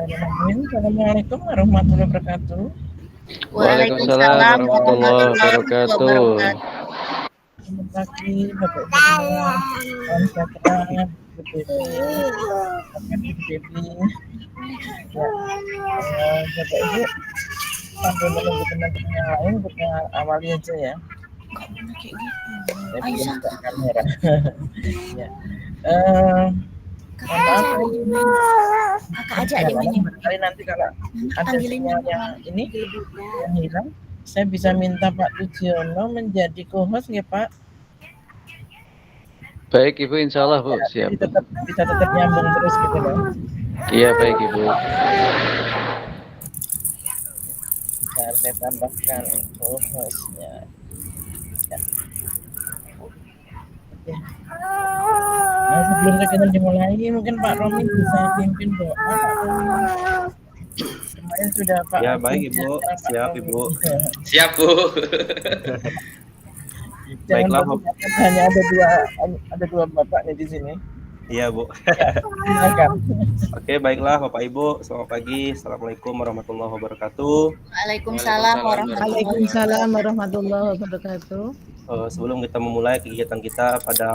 Bismillahirrahmanirrahim. Assalamualaikum warahmatullahi wabarakatuh. Waalaikumsalam warahmatullahi wabarakatuh. Selamat pagi, Bapak Ibu semua. Salam sejahtera, Bu Devi. Bu Devi. Ya, Bapak Ibu sambil menunggu teman-teman yang lain, kita awali aja ya. Saya belum buka kamera. Ya. Kakak aja adiknya. Barangkali nanti kalau ada sinyal yang ini yang hilang, saya bisa minta Pak Tujiono menjadi co-host ya Pak. Baik Ibu, insya Allah Bu, siap. Jadi bisa tetap nyambung terus gitu loh. Iya baik Ibu. Bisa saya tambahkan co-hostnya. Ya. Oke. Nah, sebelum kita dimulai, mungkin Pak Romi bisa pimpin doa. Kemarin sudah Pak. Ya baik Ibu, siap Ibu. Siap Bu. Baiklah, hanya ada dua bapak nih di sini. Iya Bu. Ya, Oke baiklah Bapak Ibu, selamat pagi. Assalamualaikum warahmatullahi wabarakatuh. Waalaikumsalam warahmatullahi wabarakatuh. Sebelum kita memulai kegiatan kita pada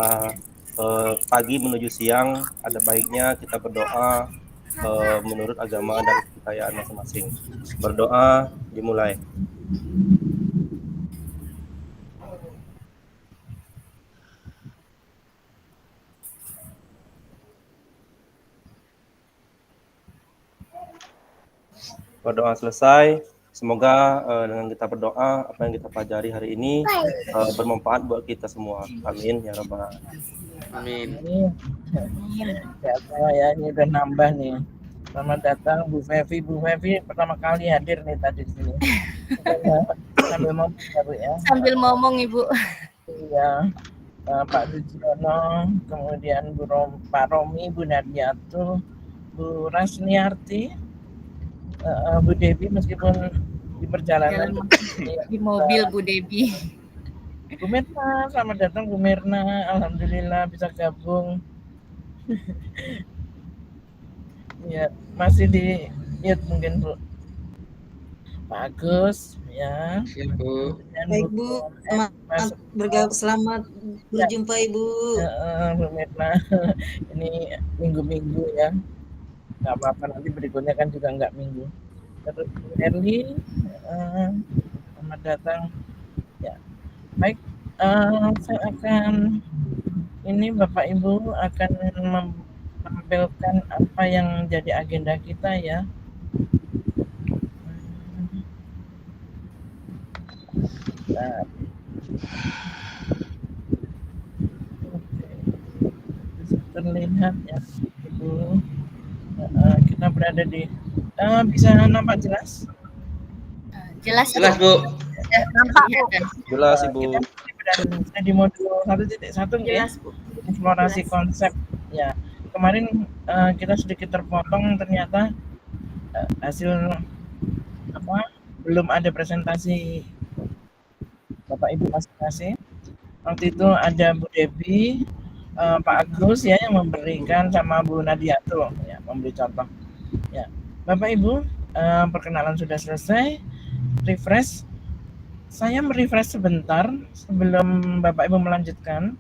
pagi menuju siang, ada baiknya kita berdoa menurut agama dan kepercayaan masing-masing. Berdoa dimulai. Berdoa selesai. Semoga dengan kita berdoa, apa yang kita pelajari hari ini bermanfaat buat kita semua. Amin ya rabbal alamin. Amin. Ya, ini udah nambah nih. Selamat datang Bu Fevi. Bu Fevi pertama kali hadir nih tadi di sini. Sambil ngomong ya Bu ya. Sambil ngomong Ibu. Iya. Pak Tujiono, kemudian Pak Romi, Bu Nardiatul, Bu Rasniarti, Bu Devi meskipun di perjalanan di mobil Bu Devi. Bu Mirna, selamat datang Bu Mirna. Alhamdulillah bisa gabung. Ya, masih di mute mungkin Bu. Pak Agus ya. Siap Bu. Baik Bu, selamat berjumpa Ibu. Bu Mirna. Ini minggu-minggu ya. Nggak apa-apa, nanti berikutnya kan juga nggak minggu. Terus Erli, selamat datang. Ya, baik. Saya akan ini Bapak Ibu akan menampilkan apa yang jadi agenda kita ya. Nah, bisa terlihat ya Ibu. Kita berada di bisa nampak jelas? Jelas Bu. Nampak Bu. Jelas Ibu. Kita di modul 1.1 ya. Eksplorasi konsep ya. Kemarin kita sedikit terpotong ternyata hasil belum ada presentasi Bapak Ibu masing-masing. Waktu itu ada Bu Devi, Pak Agus ya yang memberikan sama Bu Nadiatul ya memberi contoh. Ya, Bapak Ibu perkenalan sudah selesai. Refresh. Saya merefresh sebentar sebelum Bapak Ibu melanjutkan.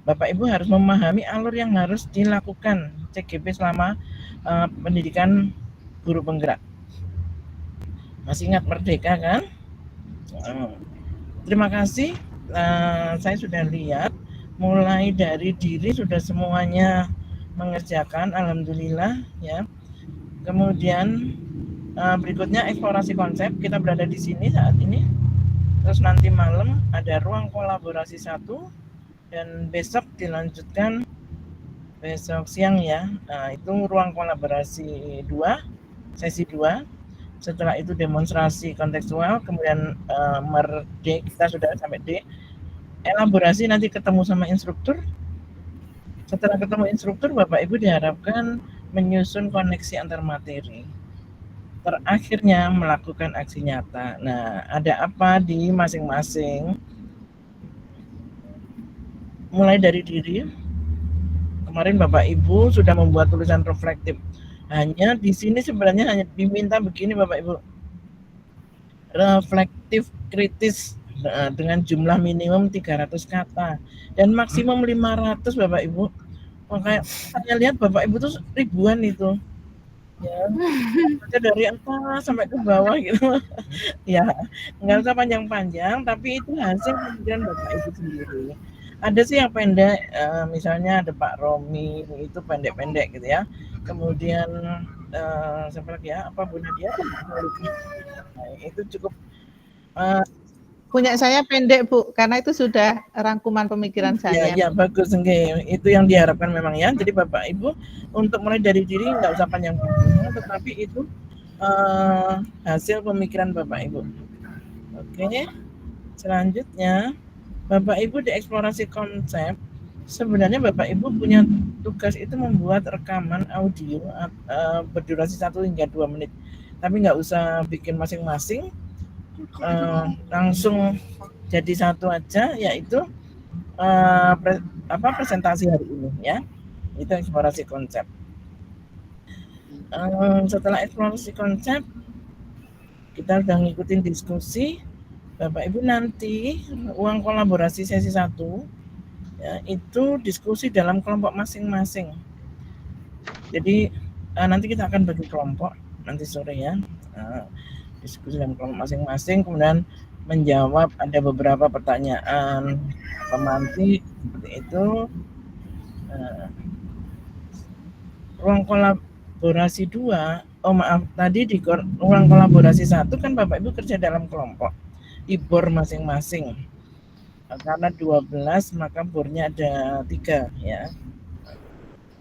Bapak Ibu harus memahami alur yang harus dilakukan CGP selama pendidikan guru penggerak. Masih ingat Merdeka kan? Terima kasih. Saya sudah lihat mulai dari diri sudah semuanya mengerjakan, alhamdulillah ya. Kemudian berikutnya eksplorasi konsep, kita berada di sini saat ini. Terus nanti malam ada ruang kolaborasi 1 dan besok dilanjutkan besok siang ya. Nah, itu ruang kolaborasi 2, sesi 2. Setelah itu demonstrasi kontekstual, kemudian kita sudah sampai D. Elaborasi nanti ketemu sama instruktur. Setelah ketemu instruktur, Bapak Ibu diharapkan menyusun koneksi antar materi. Terakhirnya melakukan aksi nyata. Nah, ada apa di masing-masing? Mulai dari diri. Kemarin Bapak Ibu sudah membuat tulisan reflektif. Hanya di sini sebenarnya hanya diminta begini Bapak Ibu, reflektif kritis dengan jumlah minimum 300 kata dan maksimum 500 Bapak Ibu. Makanya saya lihat Bapak Ibu tuh ribuan itu. Ya, baca dari atas sampai ke bawah gitu. Ya, nggak usah panjang-panjang, tapi itu hasil pemikiran Bapak Ibu sendiri. Ada sih yang pendek, misalnya ada Pak Romi, itu pendek-pendek gitu ya. Kemudian siapa lagi ya? Apa Bu Nadia? Nah, itu cukup. Punya saya pendek Bu, karena itu sudah rangkuman pemikiran saya. Ya bagus, enggak. Itu yang diharapkan memang ya. Jadi Bapak Ibu untuk mulai dari diri nggak usah panjang-panjang, tetapi itu hasil pemikiran Bapak Ibu. Oke, selanjutnya Bapak Ibu di eksplorasi konsep, sebenarnya Bapak Ibu punya tugas itu membuat rekaman audio berdurasi 1 hingga 2 menit. Tapi nggak usah bikin masing-masing, langsung jadi satu aja, yaitu presentasi hari ini ya. Itu eksplorasi konsep. Setelah eksplorasi konsep, kita udah ngikutin diskusi. Bapak Ibu nanti ruang kolaborasi sesi 1 ya, itu diskusi dalam kelompok masing-masing. Jadi nanti kita akan bagi kelompok nanti sore ya, diskusi dalam kelompok masing-masing, kemudian menjawab ada beberapa pertanyaan pemantik seperti itu. Ruang kolaborasi 2, tadi di ruang kolaborasi 1 kan Bapak Ibu kerja dalam kelompok di bor masing-masing. Karena 12 maka bornya ada 3 ya.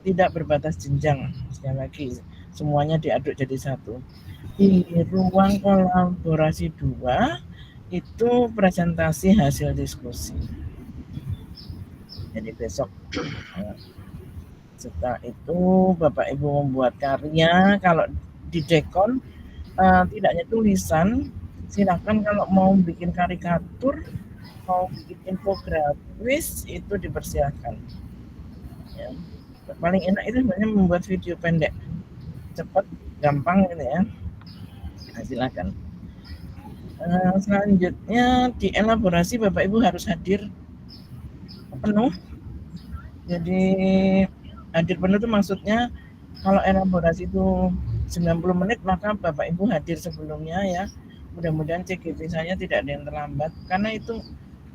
Tidak berbatas jenjang, sekali lagi semuanya diaduk jadi satu. Di ruang kolaborasi 2 itu presentasi hasil diskusi. Jadi besok setelah itu Bapak Ibu membuat karya. Kalau di Dekon tidak hanya tulisan, silakan kalau mau bikin karikatur, mau bikin infografis itu dipersilakan. Ya. Paling enak itu sebenarnya membuat video pendek, cepat, gampang gitu ya. Nah, silakan. Selanjutnya di elaborasi Bapak Ibu harus hadir penuh. Jadi hadir penuh itu maksudnya kalau elaborasi itu 90 menit maka Bapak Ibu hadir sebelumnya ya. Mudah-mudahan CGV saya tidak ada yang terlambat karena itu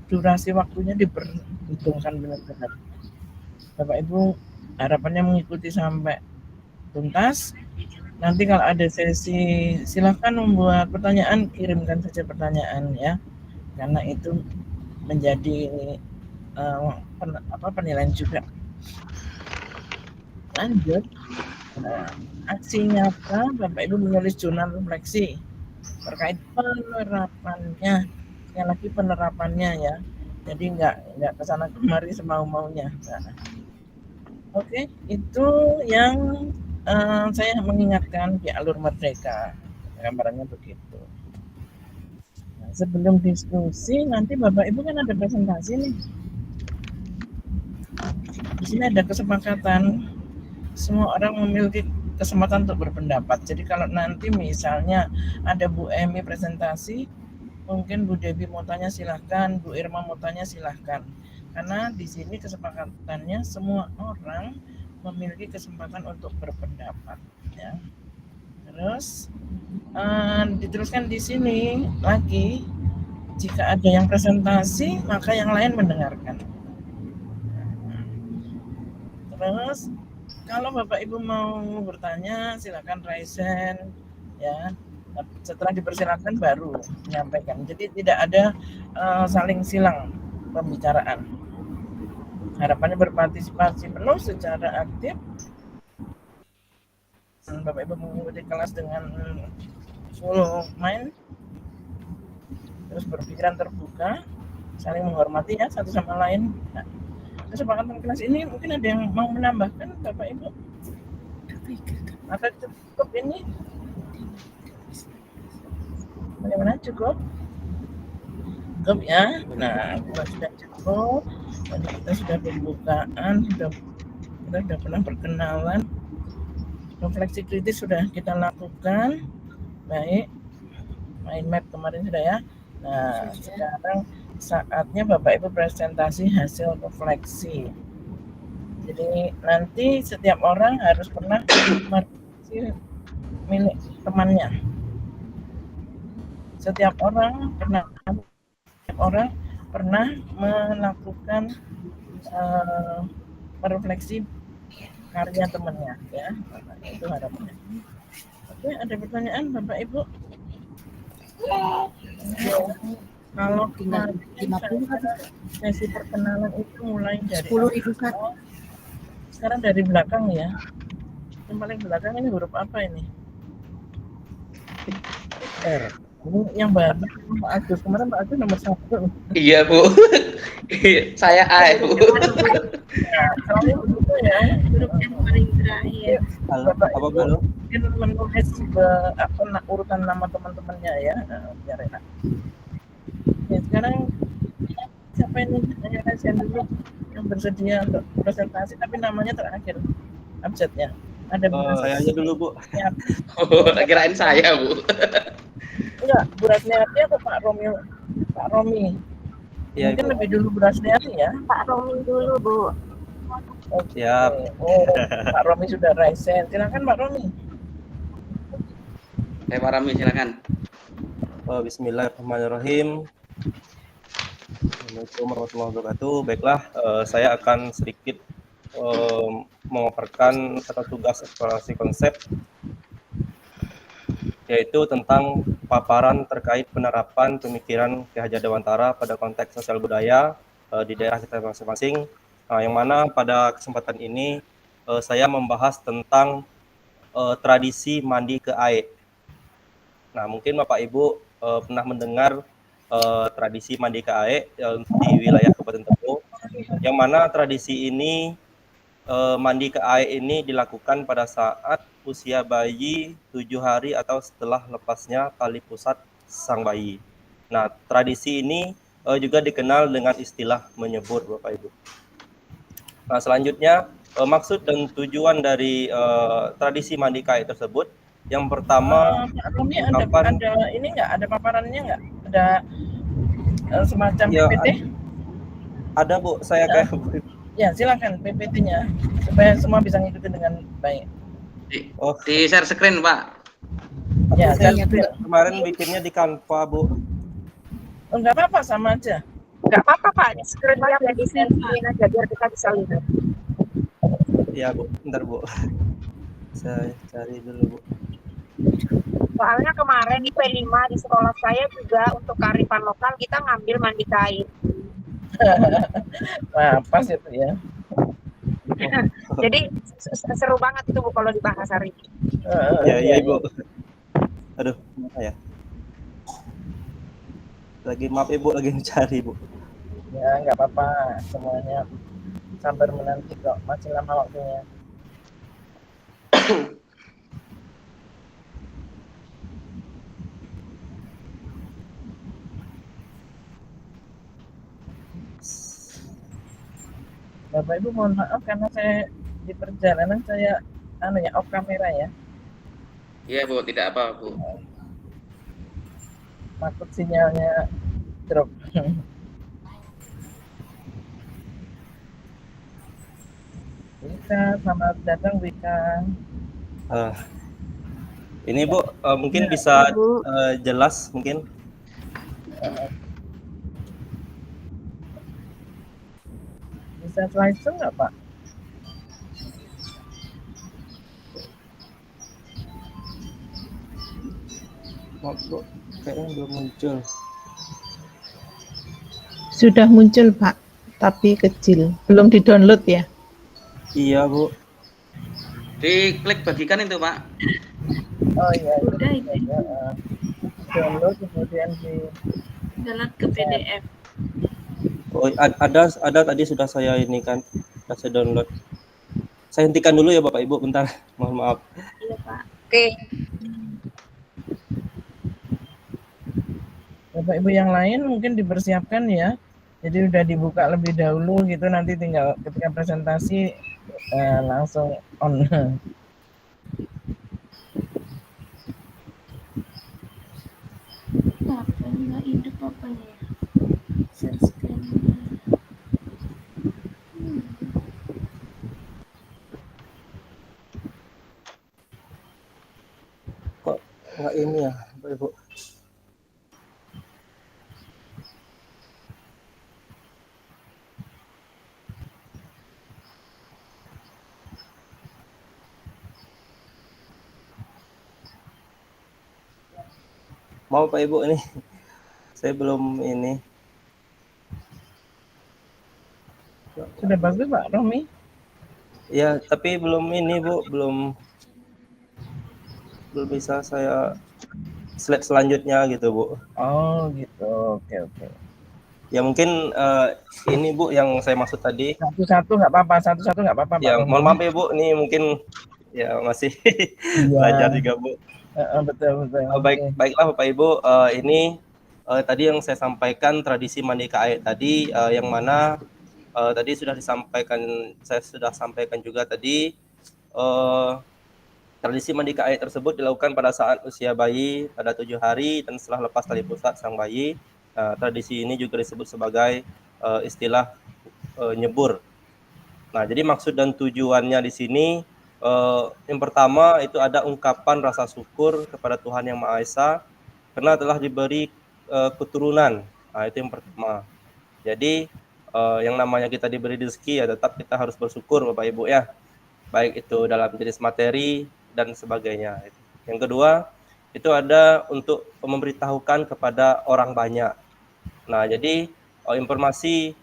durasi waktunya diperhitungkan benar-benar. Bapak Ibu harapannya mengikuti sampai tuntas. Nanti kalau ada sesi silakan membuat pertanyaan, kirimkan saja pertanyaan ya. Karena itu menjadi penilaian juga. Lanjut. Aksi nyata Bapak Ibu menulis jurnal refleksi terkait penerapannya. Sekali lagi penerapannya ya. Jadi nggak kesana kemari semau-maunya. Nah. Oke, itu yang saya mengingatkan di alur merdeka, gambarannya begitu. Nah, sebelum diskusi nanti Bapak Ibu kan ada presentasi nih. Di sini ada kesepakatan semua orang memiliki kesempatan untuk berpendapat. Jadi kalau nanti misalnya ada Bu Emi presentasi, mungkin Bu Debi mau tanya silahkan, Bu Irma mau tanya silahkan. Karena di sini kesepakatannya semua orang memiliki kesempatan untuk berpendapat ya. Terus diteruskan di sini lagi, jika ada yang presentasi maka yang lain mendengarkan. Terus kalau Bapak Ibu mau bertanya silakan raise hand ya. Setelah dipersilakan baru menyampaikan. Jadi tidak ada saling silang pembicaraan. Harapannya berpartisipasi penuh secara aktif. Bapak Ibu mengikuti kelas dengan full mind, terus berpikiran terbuka, saling menghormati ya satu sama lain. Nah, kesepakatan kelas ini mungkin ada yang mau menambahkan Bapak Ibu? Maka cukup ini? Bagaimana, cukup? Cukup ya. Nah, sudah cukup. Tadi kita sudah pembukaan, kita sudah pernah perkenalan. Refleksi kritis sudah kita lakukan. Baik. Mind map kemarin sudah ya. Nah, sekarang saatnya Bapak Ibu presentasi hasil refleksi. Jadi nanti setiap orang harus pernah merefleksi milik temannya. Setiap orang pernah melakukan merefleksi karya temannya, ya. Itu harapannya. Oke, ada pertanyaan Bapak Ibu? Kalau Tinggal 50 sesi perkenalan itu mulai dari 10.000 awal. Sekarang dari belakang ya. Yang paling belakang ini huruf apa ini? R. Ini yang baru Pak Agus. Kemarin Pak Agus nomor 1. Iya, Bu. Saya A, Bu. Nah, soalnya begitu ya. huruf yang paling terakhir. Halo, Bapak apa Ibu halo? mungkin menulis urutan nama teman-temannya ya, biar enak. Ya, sekarang siapa ini hanya kasihan dulu yang bersedia untuk presentasi, tapi namanya terakhir abjadnya. Ada Saya aja dulu, Bu. Oh, kirain saya, Bu. Enggak, Bu Rasniati atau Pak Romi? Pak Romi. Iya, Mungkin Ibu. lebih dulu Bu Rasniati ya. Pak Romi dulu, Bu. Oke. Siap. Oh, Pak Romi sudah raisen. Silakan Pak Romi. Pak Rami, silakan. Bismillahirrahmanirrahim. Assalamualaikum warahmatullahi wabarakatuh. Baiklah, saya akan sedikit memaparkan satu tugas eksplorasi konsep, yaitu tentang paparan terkait penerapan pemikiran Ki Hajar Dewantara pada konteks sosial budaya di daerah kita masing-masing. Yang mana pada kesempatan ini saya membahas tentang tradisi mandi ke air. Nah, mungkin Bapak Ibu pernah mendengar tradisi mandi ke air di wilayah Kabupaten Tebo, yang mana tradisi ini mandi ke air ini dilakukan pada saat usia bayi 7 hari atau setelah lepasnya tali pusat sang bayi. Nah, tradisi ini juga dikenal dengan istilah menyebur, Bapak Ibu. Nah, selanjutnya maksud dan tujuan dari tradisi mandi ke air tersebut, yang pertama, Pak Romi ada ini nggak? Ada paparannya nggak? Ada semacam ya, PPT? ada Bu, saya kayak Ya, silakan PPT-nya supaya semua bisa ngikutin dengan baik. Di share screen, Pak. Ya, saya saya kemarin bikinnya di Canva, Bu. enggak apa-apa, sama aja. Nggak apa-apa Pak, screen-nya jadi screen aja biar kita bisa lihat. Iya, Bu. Bentar, Bu. Saya cari dulu, Bu. Soalnya kemarin di P5 di sekolah saya juga untuk kearifan lokal kita ngambil mandi kain. Nah, pas itu ya. Jadi seru banget itu Bu kalau dibahas hari ini. Iya, Ibu. Aduh, mana ya? Maaf Ibu, lagi mencari, Bu. Ya, nggak apa-apa. Semuanya sabar menanti kok. Masih lama waktunya. Bapak Ibu mohon maaf karena saya di perjalanan saya off kamera ya. Iya, Bu, tidak apa, Bu. Takut sinyalnya drop. Wika, selamat datang Wika. Ini Bu, mungkin bisa jelas mungkin. Bisa slideshow nggak Pak? Maaf Bu, kayaknya belum muncul. Sudah muncul Pak, tapi kecil. Belum di-download ya? Iya Bu. Diklik bagikan itu, Pak. Oh iya, Udah, iya, iya. Download kemudian di Download ke PDF. Oh, ada tadi sudah saya ini kan, sudah saya download. Saya hentikan dulu ya Bapak Ibu, bentar. Mohon maaf. Iya, Pak. Oke, Bapak Ibu yang lain mungkin dipersiapkan ya. Jadi udah dibuka lebih dahulu gitu, nanti tinggal ketika presentasi langsung on. nggak hidup apanya? Share screen. Kok nggak ini ya, Bapak Ibu? Mau Pak Ibu ini? Saya belum ini. Sudah bagus Pak Romi? Ya, tapi belum ini Bu, belum bisa saya slide selanjutnya gitu Bu. Oh gitu, oke. Ya mungkin ini Bu yang saya maksud tadi. Satu-satu nggak apa-apa Ya, Pak mohon Romi. maaf ya Bu, ini mungkin ya masih belajar juga Bu. Betul. Baiklah Bapak Ibu, ini tadi yang saya sampaikan tradisi mandi ke air tadi, yang mana tadi sudah disampaikan, saya sudah sampaikan juga tadi, tradisi mandi ke air tersebut dilakukan pada saat usia bayi pada 7 hari dan setelah lepas tali pusat sang bayi. Tradisi ini juga disebut sebagai istilah nyebur. Nah, jadi maksud dan tujuannya di sini, yang pertama itu ada ungkapan rasa syukur kepada Tuhan Yang Maha Esa karena telah diberi keturunan. Nah, itu yang pertama. Jadi yang namanya kita diberi rezeki ya tetap kita harus bersyukur Bapak Ibu ya. Baik itu dalam jenis materi dan sebagainya. Yang kedua, itu ada untuk memberitahukan kepada orang banyak. Nah, jadi informasi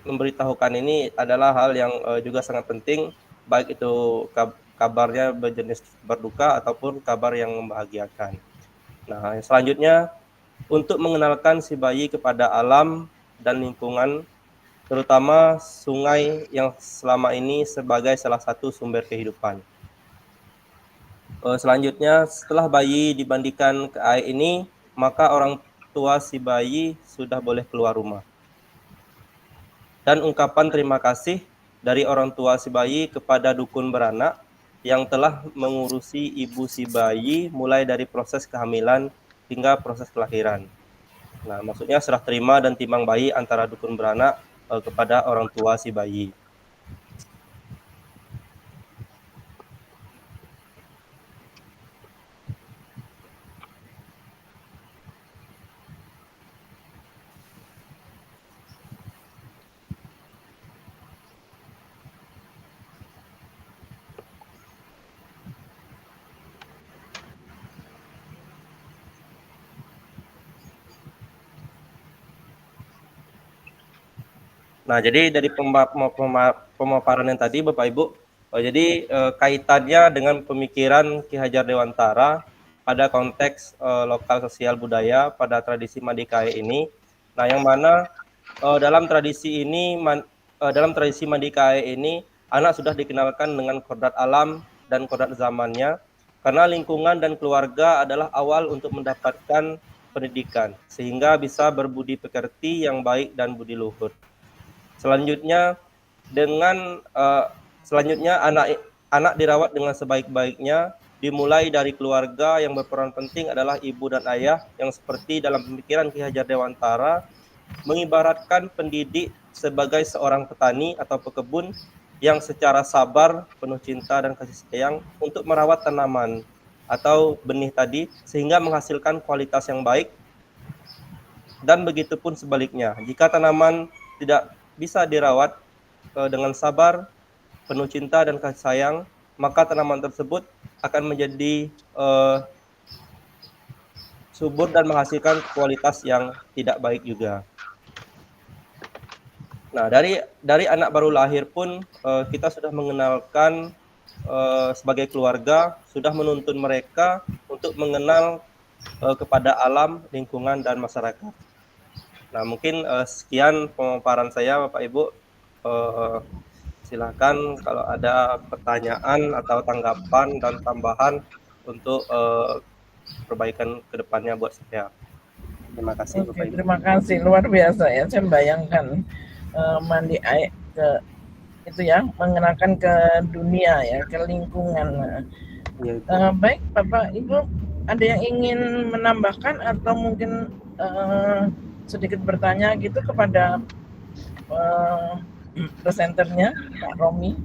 memberitahukan ini adalah hal yang juga sangat penting, baik itu kabarnya berjenis berduka ataupun kabar yang membahagiakan. Nah, selanjutnya untuk mengenalkan si bayi kepada alam dan lingkungan, terutama sungai yang selama ini sebagai salah satu sumber kehidupan. Selanjutnya, setelah bayi dimandikan ke air ini, maka orang tua si bayi sudah boleh keluar rumah. Dan ungkapan terima kasih dari orang tua si bayi kepada dukun beranak yang telah mengurusi ibu si bayi mulai dari proses kehamilan hingga proses kelahiran. Nah, maksudnya serah terima dan timbang bayi antara dukun beranak kepada orang tua si bayi. Nah, jadi dari pemaparan yang tadi Bapak Ibu, jadi kaitannya dengan pemikiran Ki Hajar Dewantara pada konteks lokal sosial budaya pada tradisi mandi ke air ini. Nah, yang mana dalam tradisi ini, dalam tradisi mandi ke air ini, anak sudah dikenalkan dengan kodrat alam dan kodrat zamannya, karena lingkungan dan keluarga adalah awal untuk mendapatkan pendidikan, sehingga bisa berbudi pekerti yang baik dan budi luhur. Selanjutnya anak dirawat dengan sebaik-baiknya, dimulai dari keluarga yang berperan penting adalah ibu dan ayah, yang seperti dalam pemikiran Ki Hajar Dewantara mengibaratkan pendidik sebagai seorang petani atau pekebun yang secara sabar, penuh cinta dan kasih sayang untuk merawat tanaman atau benih tadi sehingga menghasilkan kualitas yang baik. Dan begitu pun sebaliknya, jika tanaman tidak bisa dirawat dengan sabar, penuh cinta dan kasih sayang, maka tanaman tersebut akan menjadi subur dan menghasilkan kualitas yang tidak baik juga. Nah, dari anak baru lahir pun kita sudah mengenalkan sebagai keluarga, sudah menuntun mereka untuk mengenal kepada alam, lingkungan, dan masyarakat. Nah, mungkin sekian pemaparan saya Bapak Ibu. Silakan kalau ada pertanyaan atau tanggapan dan tambahan untuk perbaikan ke depannya buat saya. Terima kasih Bapak Ibu. Terima kasih, luar biasa ya. Saya membayangkan mandi air ke itu ya, mengenalkan ke dunia ya, ke lingkungan. Ya, baik Bapak Ibu, Ada yang ingin menambahkan atau mungkin sedikit bertanya gitu kepada presenternya Pak Romi?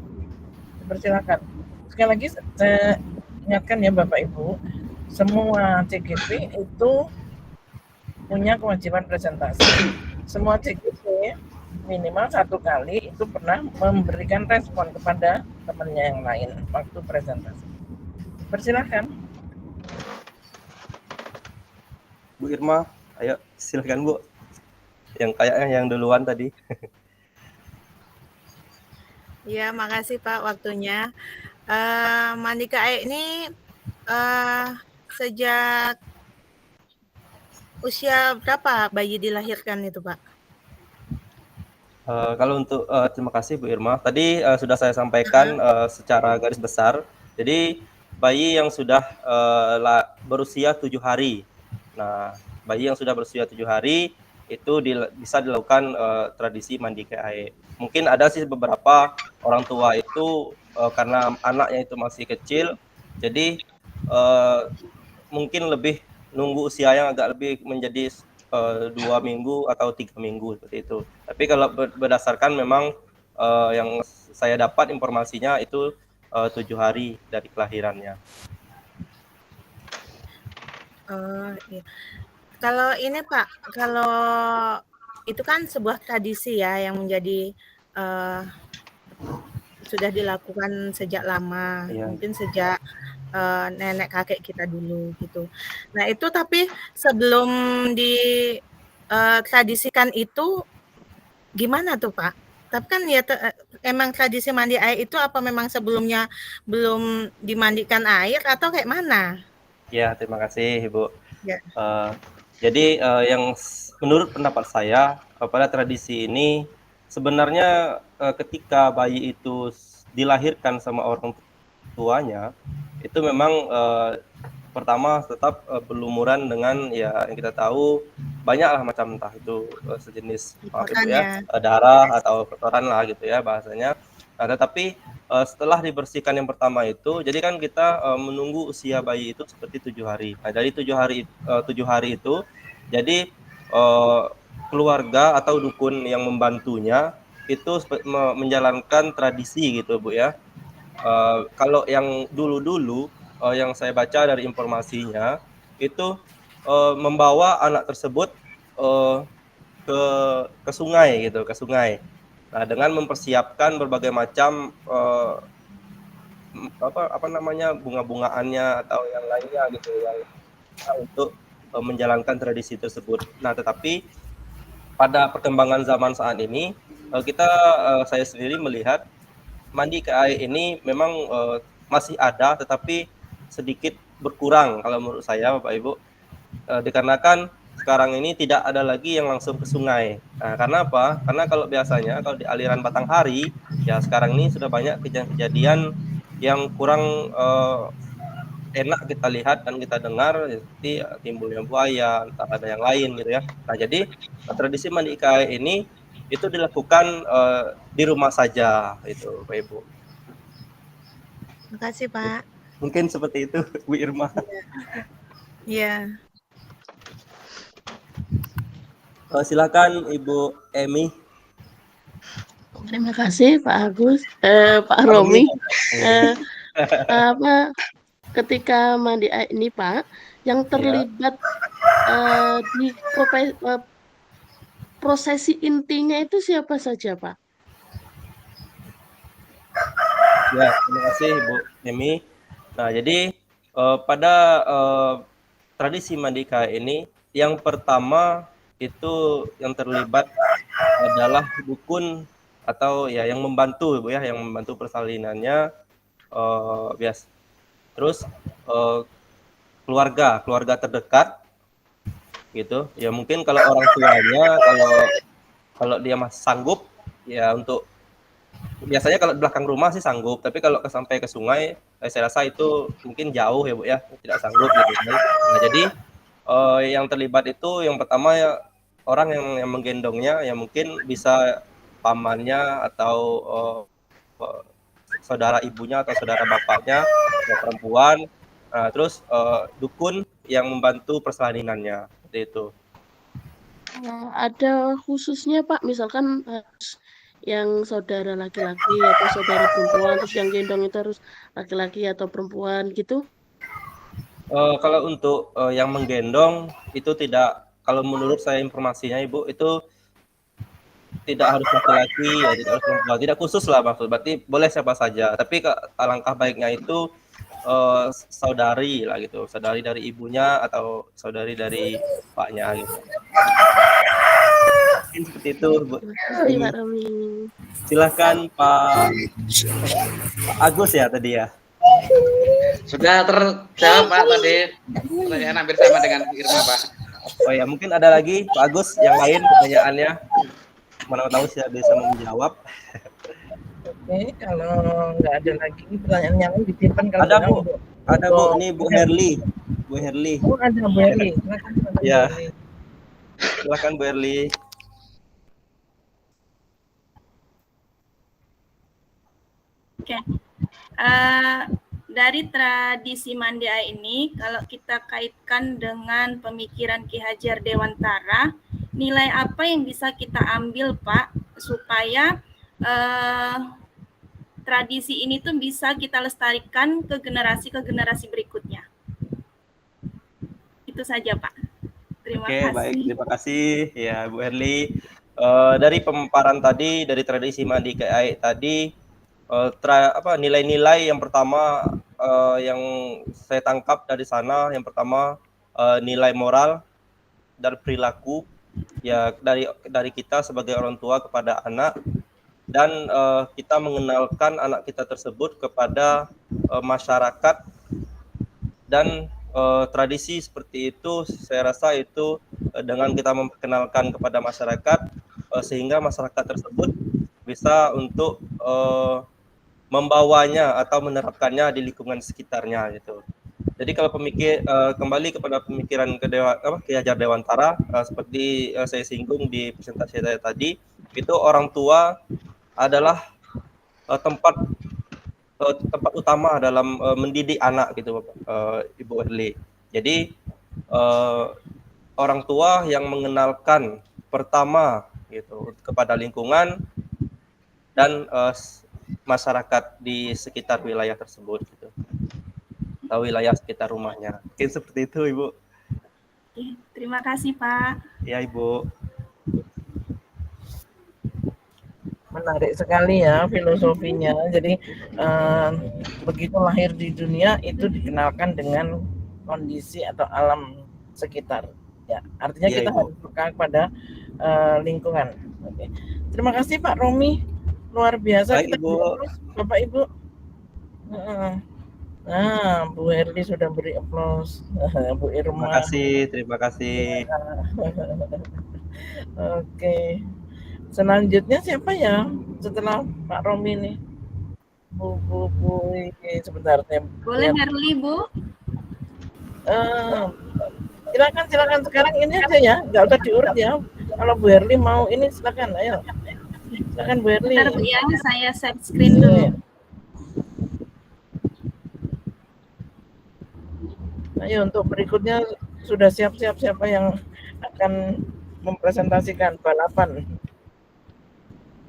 Persilakan. Sekali lagi saya ingatkan ya Bapak Ibu, semua CGP itu punya kewajiban presentasi. Semua CGP minimal 1 kali itu pernah memberikan respon kepada temannya yang lain waktu presentasi. Persilakan. Bu Irma, ayo silakan Bu. Yang kayaknya yang duluan tadi. Ya, makasih Pak waktunya. Mandika ini sejak usia berapa bayi dilahirkan itu Pak? Kalau untuk terima kasih Bu Irma. Tadi sudah saya sampaikan secara garis besar. Jadi bayi yang sudah berusia 7 hari. Nah, bayi yang sudah berusia 7 hari itu bisa dilakukan tradisi mandi ke air. Mungkin ada sih beberapa orang tua itu karena anaknya itu masih kecil, jadi mungkin lebih nunggu usia yang agak lebih menjadi 2 minggu atau 3 minggu seperti itu. Tapi kalau berdasarkan memang yang saya dapat informasinya itu 7 hari dari kelahirannya. Iya. Kalau ini Pak, kalau itu kan sebuah tradisi ya yang menjadi sudah dilakukan sejak lama, mungkin sejak nenek kakek kita dulu gitu. Nah itu tapi sebelum ditradisikan itu gimana tuh Pak? Tapi kan ya emang tradisi mandi air itu apa memang sebelumnya belum dimandikan air atau kayak mana? Ya, terima kasih Ibu. Ya. Jadi yang menurut pendapat saya pada tradisi ini sebenarnya ketika bayi itu dilahirkan sama orang tuanya itu memang pertama tetap berlumuran dengan ya yang kita tahu banyaklah macam entah itu sejenis darah atau kotoran lah gitu ya bahasanya. Nah, tetapi setelah dibersihkan yang pertama itu, jadi kan kita menunggu usia bayi itu seperti 7 hari. Nah, dari 7 hari itu, jadi keluarga atau dukun yang membantunya itu menjalankan tradisi gitu Bu ya. Kalau yang dulu-dulu yang saya baca dari informasinya itu membawa anak tersebut ke sungai gitu, ke sungai. Nah, dengan mempersiapkan berbagai macam bunga-bungaannya atau yang lainnya gitu yang untuk menjalankan tradisi tersebut. Nah, tetapi pada perkembangan zaman saat ini saya sendiri melihat mandi ke air ini memang masih ada tetapi sedikit berkurang kalau menurut saya Bapak Ibu. Dikarenakan sekarang ini tidak ada lagi yang langsung ke sungai. Nah, karena apa? Karena kalau biasanya kalau di aliran Batanghari, ya sekarang ini sudah banyak kejadian yang kurang enak kita lihat dan kita dengar, seperti timbulnya buaya, entah ada yang lain gitu ya. Nah, jadi tradisi mandi air ini itu dilakukan di rumah saja, itu Pak Ibu. Terima kasih Pak. Mungkin seperti itu Bu Irma. Iya. Silakan Ibu Emi. Terima kasih Pak Agus, Pak Romi. Ketika mandi air ini Pak, yang terlibat di prosesi intinya itu siapa saja Pak? Ya, terima kasih Ibu Emi. Nah, jadi pada tradisi mandi air ini yang pertama itu yang terlibat adalah dukun atau ya yang membantu Bu ya, yang membantu persalinannya biasa. Terus keluarga terdekat gitu. Ya mungkin kalau orang tuanya kalau dia masih sanggup ya untuk biasanya kalau di belakang rumah sih sanggup, tapi kalau sampai ke sungai saya rasa itu mungkin jauh ya Bu ya, tidak sanggup gitu kan. Nah, jadi yang terlibat itu yang pertama ya orang yang menggendongnya ya mungkin bisa pamannya atau saudara ibunya atau saudara bapaknya ya perempuan. Nah, terus dukun yang membantu persalinannya seperti itu. Ada khususnya Pak, misalkan harus yang saudara laki-laki atau saudara perempuan, terus yang gendong itu harus laki-laki atau perempuan gitu? Kalau untuk yang menggendong itu tidak, kalau menurut saya informasinya Ibu itu tidak harus laki-laki, ya tidak harus perempuan, tidak khusus lah maksud, berarti boleh siapa saja. Tapi alangkah baiknya itu saudari lah gitu, saudari dari ibunya atau saudari dari bapaknya gitu. Mungkin seperti itu Bu. Terima kasih Pak Romi. Silahkan Pak Agus ya tadi ya. Sudah terjawab Pak tadi. Pertanyaan hampir sama dengan Bu Irma Pak. Oh ya, mungkin ada lagi Pak Agus yang lain pertanyaannya. Mana tahu saya bisa menjawab. Oke, kalau nggak ada lagi pertanyaan yang lain disimpan kalau Ada Bu, untuk- ada Bu, ini Bu Herli. Bu Herli. Oh, ada Bu Herli. Silakan, Bu Ya. Herli. Silakan Bu Herli. Oke. Dari tradisi Mandi Air ini, kalau kita kaitkan dengan pemikiran Ki Hajar Dewantara, nilai apa yang bisa kita ambil, Pak, supaya tradisi ini tuh bisa kita lestarikan ke generasi berikutnya? Itu saja, Pak. Terima Oke, kasih. baik, terima kasih ya Bu Herli. Dari pemaparan tadi, dari tradisi Mandi Air tadi, nilai-nilai yang pertama yang saya tangkap dari sana, yang pertama nilai moral dan perilaku ya dari kita sebagai orang tua kepada anak, dan kita mengenalkan anak kita tersebut kepada masyarakat, dan tradisi seperti itu saya rasa itu dengan kita memperkenalkan kepada masyarakat sehingga masyarakat tersebut bisa untuk membawanya atau menerapkannya di lingkungan sekitarnya gitu. Jadi kalau kembali kepada pemikiran Ki Hajar Dewantara, seperti saya singgung di presentasi saya tadi, itu orang tua adalah tempat utama dalam mendidik anak gitu, Ibu Herli. Jadi orang tua yang mengenalkan pertama gitu kepada lingkungan dan masyarakat di sekitar wilayah tersebut gitu, atau wilayah sekitar rumahnya. Mungkin seperti itu Ibu. Oke, terima kasih Pak. Ya Ibu. Menarik sekali ya filosofinya. Jadi begitu lahir di dunia itu dikenalkan dengan kondisi atau alam sekitar. Ya, artinya Ya, kita Ibu. harus peka pada lingkungan. Oke. Terima kasih Pak Romi, luar biasa. Baik, Kita Ibu. terus, Bapak Ibu. Nah, Bu Herli sudah beri aplaus. Bu Irma. Terima kasih. Oke. Selanjutnya siapa ya setelah Pak Romi nih? Bu ini sebentar. Boleh Herli, Bu? Silakan sekarang ini aja ya, nggak usah diurut ya. Kalau Bu Herli mau ini silakan, ayo. Silakan Bu Herli. Bentar, Bu, ya, saya share screen dulu. Ayo, untuk berikutnya sudah siap-siap siapa yang akan mempresentasikan balapan.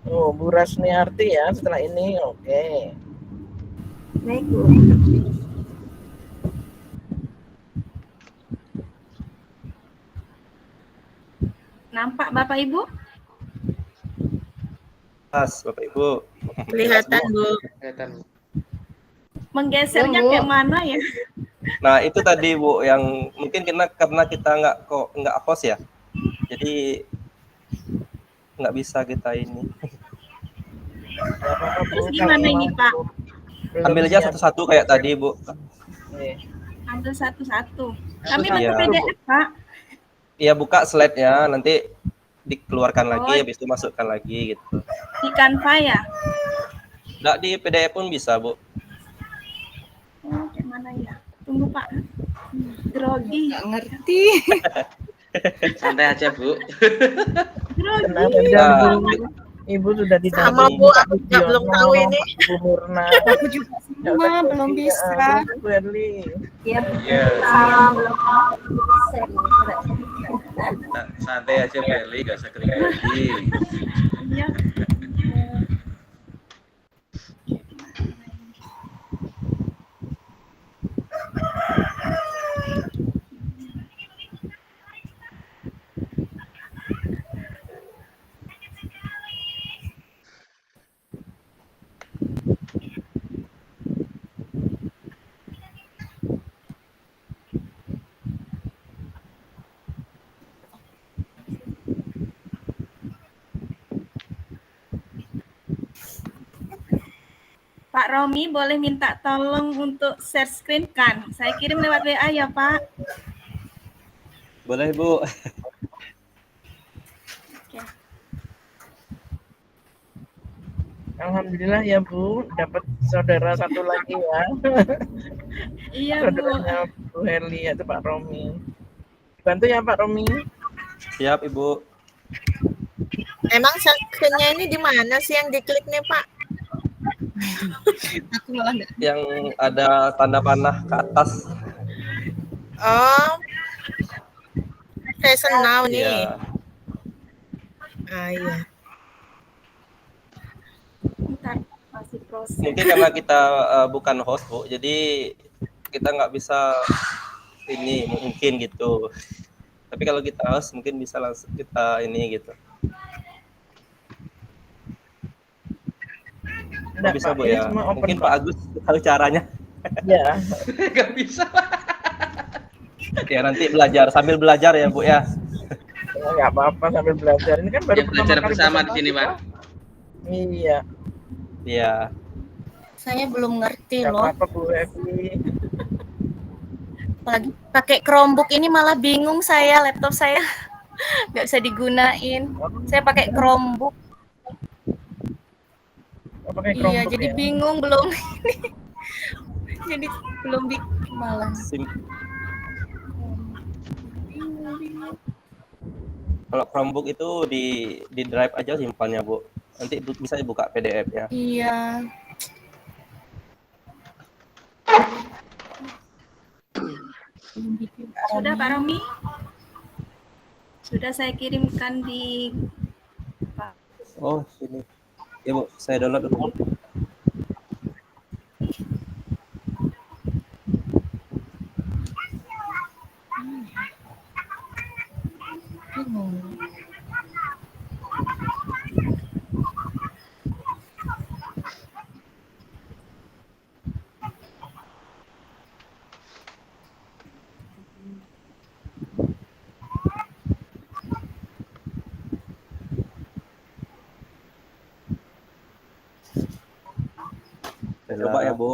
Oh, Bu Rasniarti ya setelah ini. Oke. Baik, Bu. Nampak Bapak Ibu? Mas, Bapak Ibu. Kelihatan Bu. Menggesernya Bu. kayak mana ya? Nah, itu tadi Bu yang mungkin karena kita nggak host ya. Jadi nggak bisa kita ini. Terus gimana ini Pak? Ambil aja satu-satu kayak tadi Bu. Ambil satu-satu. Kami Iya. bentuk PDF Pak. Iya, buka slide-nya, nanti dikeluarkan lagi, Oh. habis itu masukkan lagi gitu. Di Canva ya? Nggak, di PDF pun bisa Bu. Oh, kayak mana ya? Tunggu Pak. Grogi. Ngerti. Santai aja Bu. Grogi. Nah, Ibu sudah tidak Sama bisa Bu, aku juga Budiono, belum tahu ini. Bu Murna. Aku juga Nggak sama, usah belum grogi, bisa. silakan Bu Herli. Iya, Iya. belum Santai aja Beli, gak usah grogi. Iya. Pak Romi boleh minta tolong untuk share screen kan? Saya kirim lewat WA ya Pak. Boleh Bu. Alhamdulillah ya Bu, dapat saudara satu lagi ya. Iya Bu. Saudaranya Bu Herli yaitu Pak Romi. Bantu ya Pak Romi. Siap Ibu. Emang screen-nya ini di mana sih yang diklik nih Pak? Aku malah nggak. Yang ada tanda panah ke atas. Oh, Fashion Now nih. Iya. Ah iya. Bentar, masih proses. Mungkin karena kita bukan host Bu, jadi kita nggak bisa ini mungkin gitu. Tapi kalau kita host mungkin bisa langsung kita ini gitu. Enggak, Bisa Pak, Bu ini ya. semua open, Mungkin Pak. Pak Agus tahu caranya. Ya, Gak bisa. Ya nanti belajar sambil belajar ya Bu ya. nggak apa-apa sambil belajar. Ini kan baru Ya, belajar pertama kali bersama di bersama sini, kita. Pak. Iya, Iya. Saya belum ngerti nggak loh. apa-apa Bu Herli. Apalagi pakai Chromebook ini malah bingung saya, laptop saya nggak bisa digunain. Saya pakai Chromebook. Oh, pakai Iya, Chromebook jadi ya. bingung belum. Jadi belum malah. Bingung. Kalau Chromebook itu di drive aja simpannya Bu. Nanti bisa dibuka PDF ya. Iya. Sudah Pak Romi? Sudah saya kirimkan di Pak. Oh, sini. Ya Bu, saya download dulu. Coba ya Bu.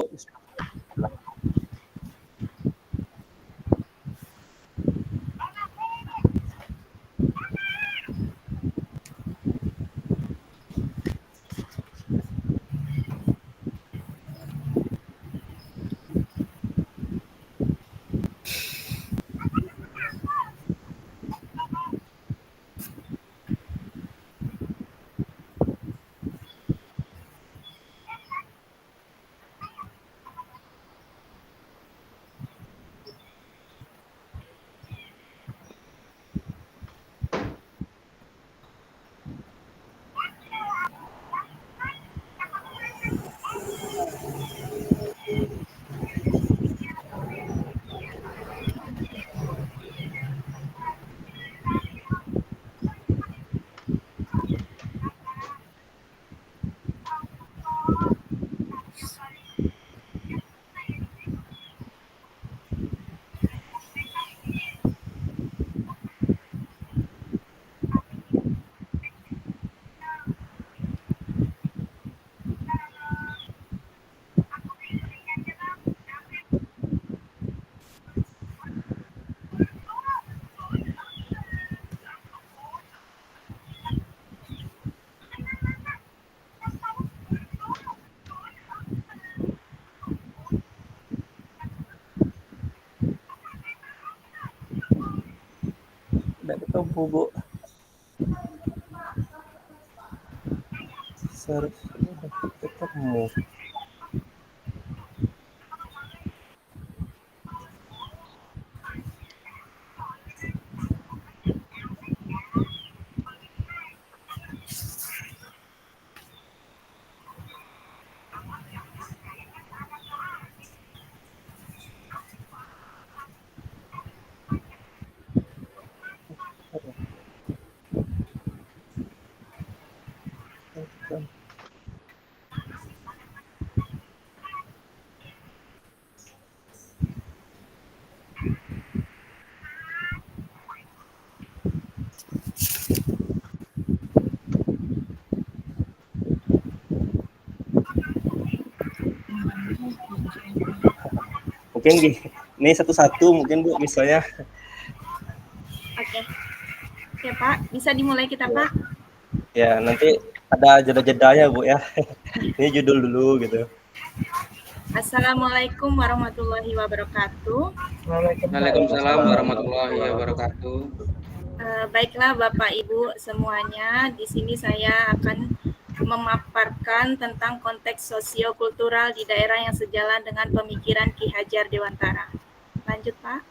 Udah ketemu Bu. Seharusnya ketemu. Mungkin ini satu-satu mungkin Bu misalnya. Oke. Oke Pak, bisa dimulai kita Pak? Ya nanti ada jeda-jedanya Bu ya. Ini judul dulu gitu. Assalamualaikum warahmatullahi wabarakatuh. Waalaikumsalam warahmatullahi wabarakatuh. Baiklah Bapak Ibu semuanya, di sini saya akan memaparkan tentang konteks sosiokultural di daerah yang sejalan dengan pemikiran Ki Hajar Dewantara. Lanjut Pak.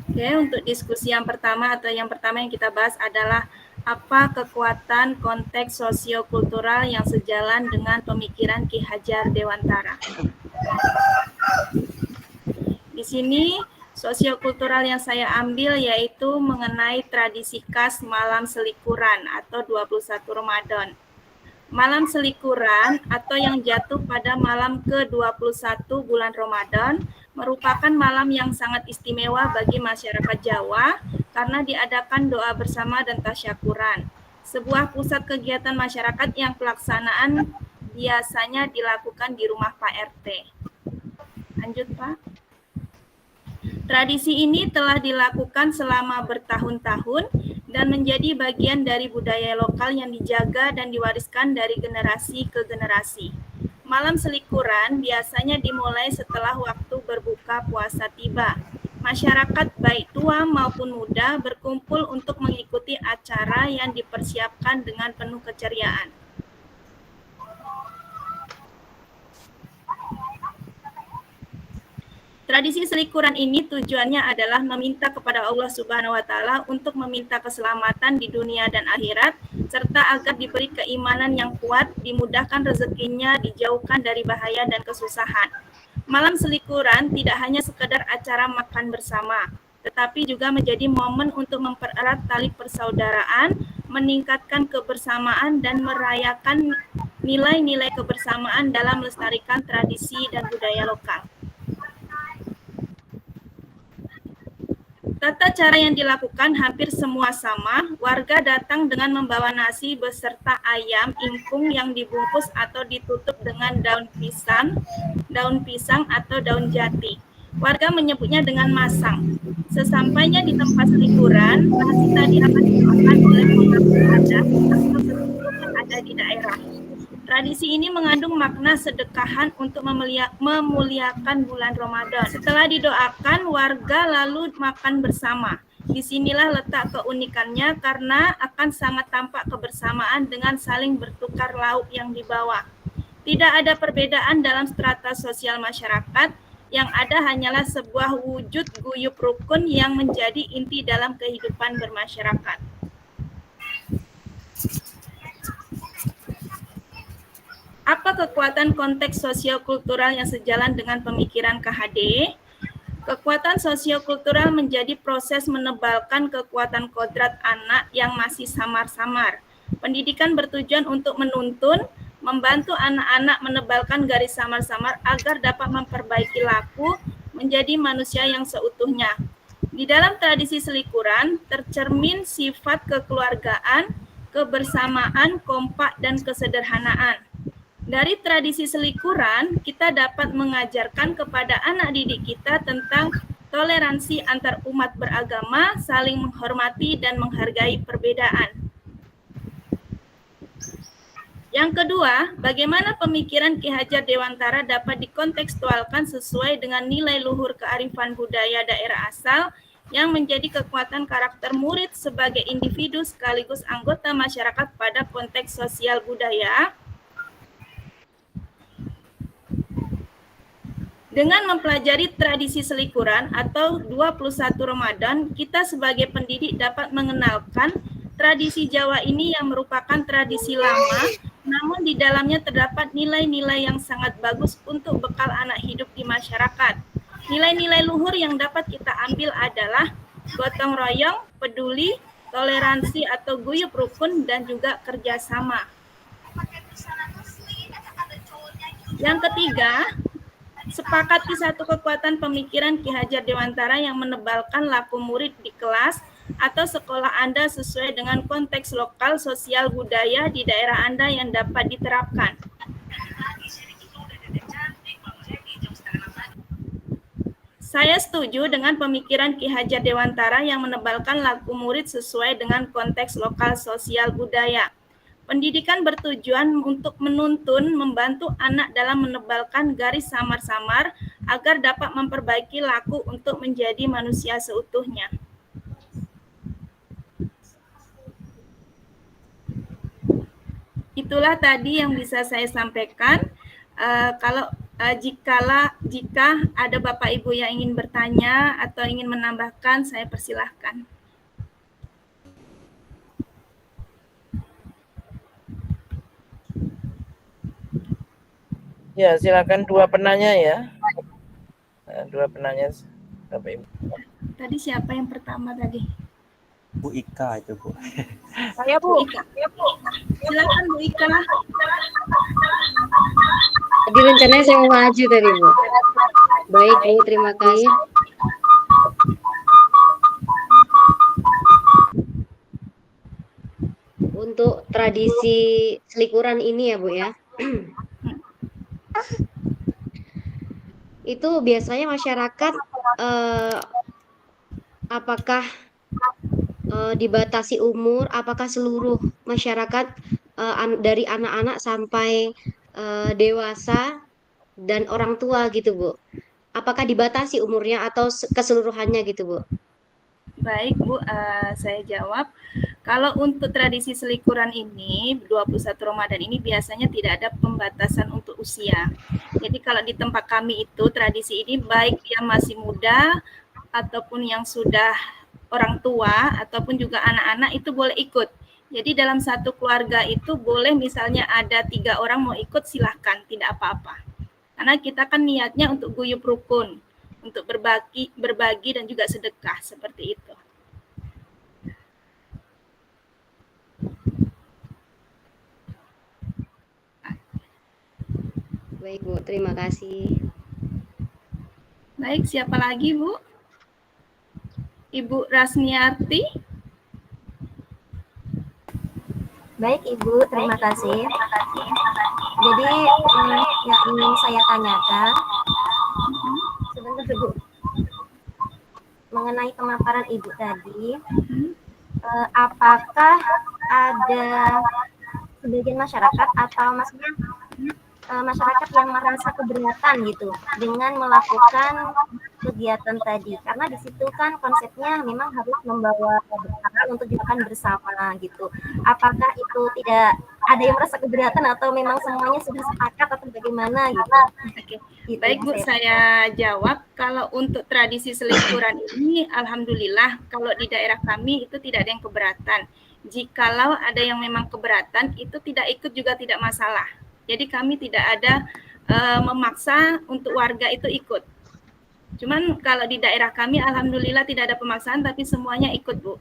Oke, untuk diskusi yang pertama yang kita bahas adalah apa kekuatan konteks sosiokultural yang sejalan dengan pemikiran Ki Hajar Dewantara. Di sini sosiokultural yang saya ambil yaitu mengenai tradisi khas malam selikuran atau 21 Ramadan. Malam selikuran atau yang jatuh pada malam ke-21 bulan Ramadan merupakan malam yang sangat istimewa bagi masyarakat Jawa karena diadakan doa bersama dan tasyakuran. Sebuah pusat kegiatan masyarakat yang pelaksanaan biasanya dilakukan di rumah Pak RT. Lanjut Pak. Tradisi ini telah dilakukan selama bertahun-tahun dan menjadi bagian dari budaya lokal yang dijaga dan diwariskan dari generasi ke generasi. Malam selikuran biasanya dimulai setelah waktu berbuka puasa tiba. Masyarakat baik tua maupun muda berkumpul untuk mengikuti acara yang dipersiapkan dengan penuh keceriaan. Tradisi selikuran ini tujuannya adalah meminta kepada Allah Subhanahu wa Ta'ala untuk meminta keselamatan di dunia dan akhirat, serta agar diberi keimanan yang kuat, dimudahkan rezekinya, dijauhkan dari bahaya dan kesusahan. Malam selikuran tidak hanya sekedar acara makan bersama, tetapi juga menjadi momen untuk mempererat tali persaudaraan, meningkatkan kebersamaan, dan merayakan nilai-nilai kebersamaan dalam melestarikan tradisi dan budaya lokal. Tata cara yang dilakukan hampir semua sama. Warga datang dengan membawa nasi beserta ayam ingkung yang dibungkus atau ditutup dengan daun pisang atau daun jati. Warga menyebutnya dengan masang. Sesampainya di tempat selikuran, nasi tadi akan dimakan oleh pengaku adat atau sesepuh yang ada di daerah. Tradisi ini mengandung makna sedekahan untuk memuliakan bulan Ramadan. Setelah didoakan, warga lalu makan bersama. Disinilah letak keunikannya karena akan sangat tampak kebersamaan dengan saling bertukar lauk yang dibawa. Tidak ada perbedaan dalam strata sosial masyarakat, yang ada hanyalah sebuah wujud guyub rukun yang menjadi inti dalam kehidupan bermasyarakat. Apa kekuatan konteks sosiokultural yang sejalan dengan pemikiran KHD? Kekuatan sosiokultural menjadi proses menebalkan kekuatan kodrat anak yang masih samar-samar. Pendidikan bertujuan untuk menuntun, membantu anak-anak menebalkan garis samar-samar agar dapat memperbaiki laku menjadi manusia yang seutuhnya. Di dalam tradisi selikuran, tercermin sifat kekeluargaan, kebersamaan, kompak, dan kesederhanaan. Dari tradisi selikuran, kita dapat mengajarkan kepada anak didik kita tentang toleransi antar umat beragama, saling menghormati dan menghargai perbedaan. Yang kedua, bagaimana pemikiran Ki Hajar Dewantara dapat dikontekstualkan sesuai dengan nilai luhur kearifan budaya daerah asal yang menjadi kekuatan karakter murid sebagai individu sekaligus anggota masyarakat pada konteks sosial budaya. Dengan mempelajari tradisi selikuran atau 21 Ramadan, kita sebagai pendidik dapat mengenalkan tradisi Jawa ini yang merupakan tradisi lama, namun di dalamnya terdapat nilai-nilai yang sangat bagus untuk bekal anak hidup di masyarakat. Nilai-nilai luhur yang dapat kita ambil adalah gotong royong, peduli, toleransi atau guyup rukun, dan juga kerjasama. Yang ketiga, sepakati satu kekuatan pemikiran Ki Hajar Dewantara yang menebalkan laku murid di kelas atau sekolah Anda sesuai dengan konteks lokal, sosial, budaya di daerah Anda yang dapat diterapkan. Saya setuju dengan pemikiran Ki Hajar Dewantara yang menebalkan laku murid sesuai dengan konteks lokal, sosial, budaya. Pendidikan bertujuan untuk menuntun, membantu anak dalam menebalkan garis samar-samar agar dapat memperbaiki laku untuk menjadi manusia seutuhnya. Itulah tadi yang bisa saya sampaikan. Jika ada Bapak Ibu yang ingin bertanya atau ingin menambahkan, saya persilahkan. Ya, silakan dua penanya ya. Dua penanya, Bapak Ibu. Tadi siapa yang pertama tadi? Bu Ika itu, Bu. Saya, Bu. Ika. Silakan Bu Ika. Tadi rencananya saya mau maju tadi, Bu. Baik, Bu, terima kasih. Untuk tradisi selikuran ini ya, Bu ya. Itu biasanya masyarakat apakah dibatasi umur, apakah seluruh masyarakat dari anak-anak sampai dewasa dan orang tua gitu, Bu? Apakah dibatasi umurnya atau keseluruhannya gitu, Bu? Baik, Bu, saya jawab. Kalau untuk tradisi selikuran ini, 21 Ramadan ini biasanya tidak ada pembatasan untuk usia. Jadi kalau di tempat kami itu, tradisi ini baik yang masih muda, ataupun yang sudah orang tua, ataupun juga anak-anak itu boleh ikut. Jadi dalam satu keluarga itu boleh misalnya ada 3 orang mau ikut, silahkan, tidak apa-apa. Karena kita kan niatnya untuk guyup rukun, untuk berbagi dan juga sedekah, seperti itu. Baik, Bu, terima kasih. Baik, siapa lagi, Bu? Ibu Rasmiarti. Baik, Ibu, terima kasih. Jadi, yang ingin saya tanyakan, sebentar, Bu, mengenai pemaparan Ibu tadi, apakah ada sebagian masyarakat atau maksudnya masyarakat yang merasa keberatan gitu dengan melakukan kegiatan tadi, karena di situ kan konsepnya memang harus membawa bekal untuk dimakan bersama gitu. Apakah itu tidak ada yang merasa keberatan atau memang semuanya sudah sepakat atau bagaimana gitu? Oke. Baik, Bu, saya jawab. Kalau untuk tradisi selikuran ini, alhamdulillah kalau di daerah kami itu tidak ada yang keberatan. Jikalau ada yang memang keberatan, itu tidak ikut juga tidak masalah. Jadi kami tidak ada memaksa untuk warga itu ikut. Cuman kalau di daerah kami alhamdulillah tidak ada pemaksaan, tapi semuanya ikut, Bu.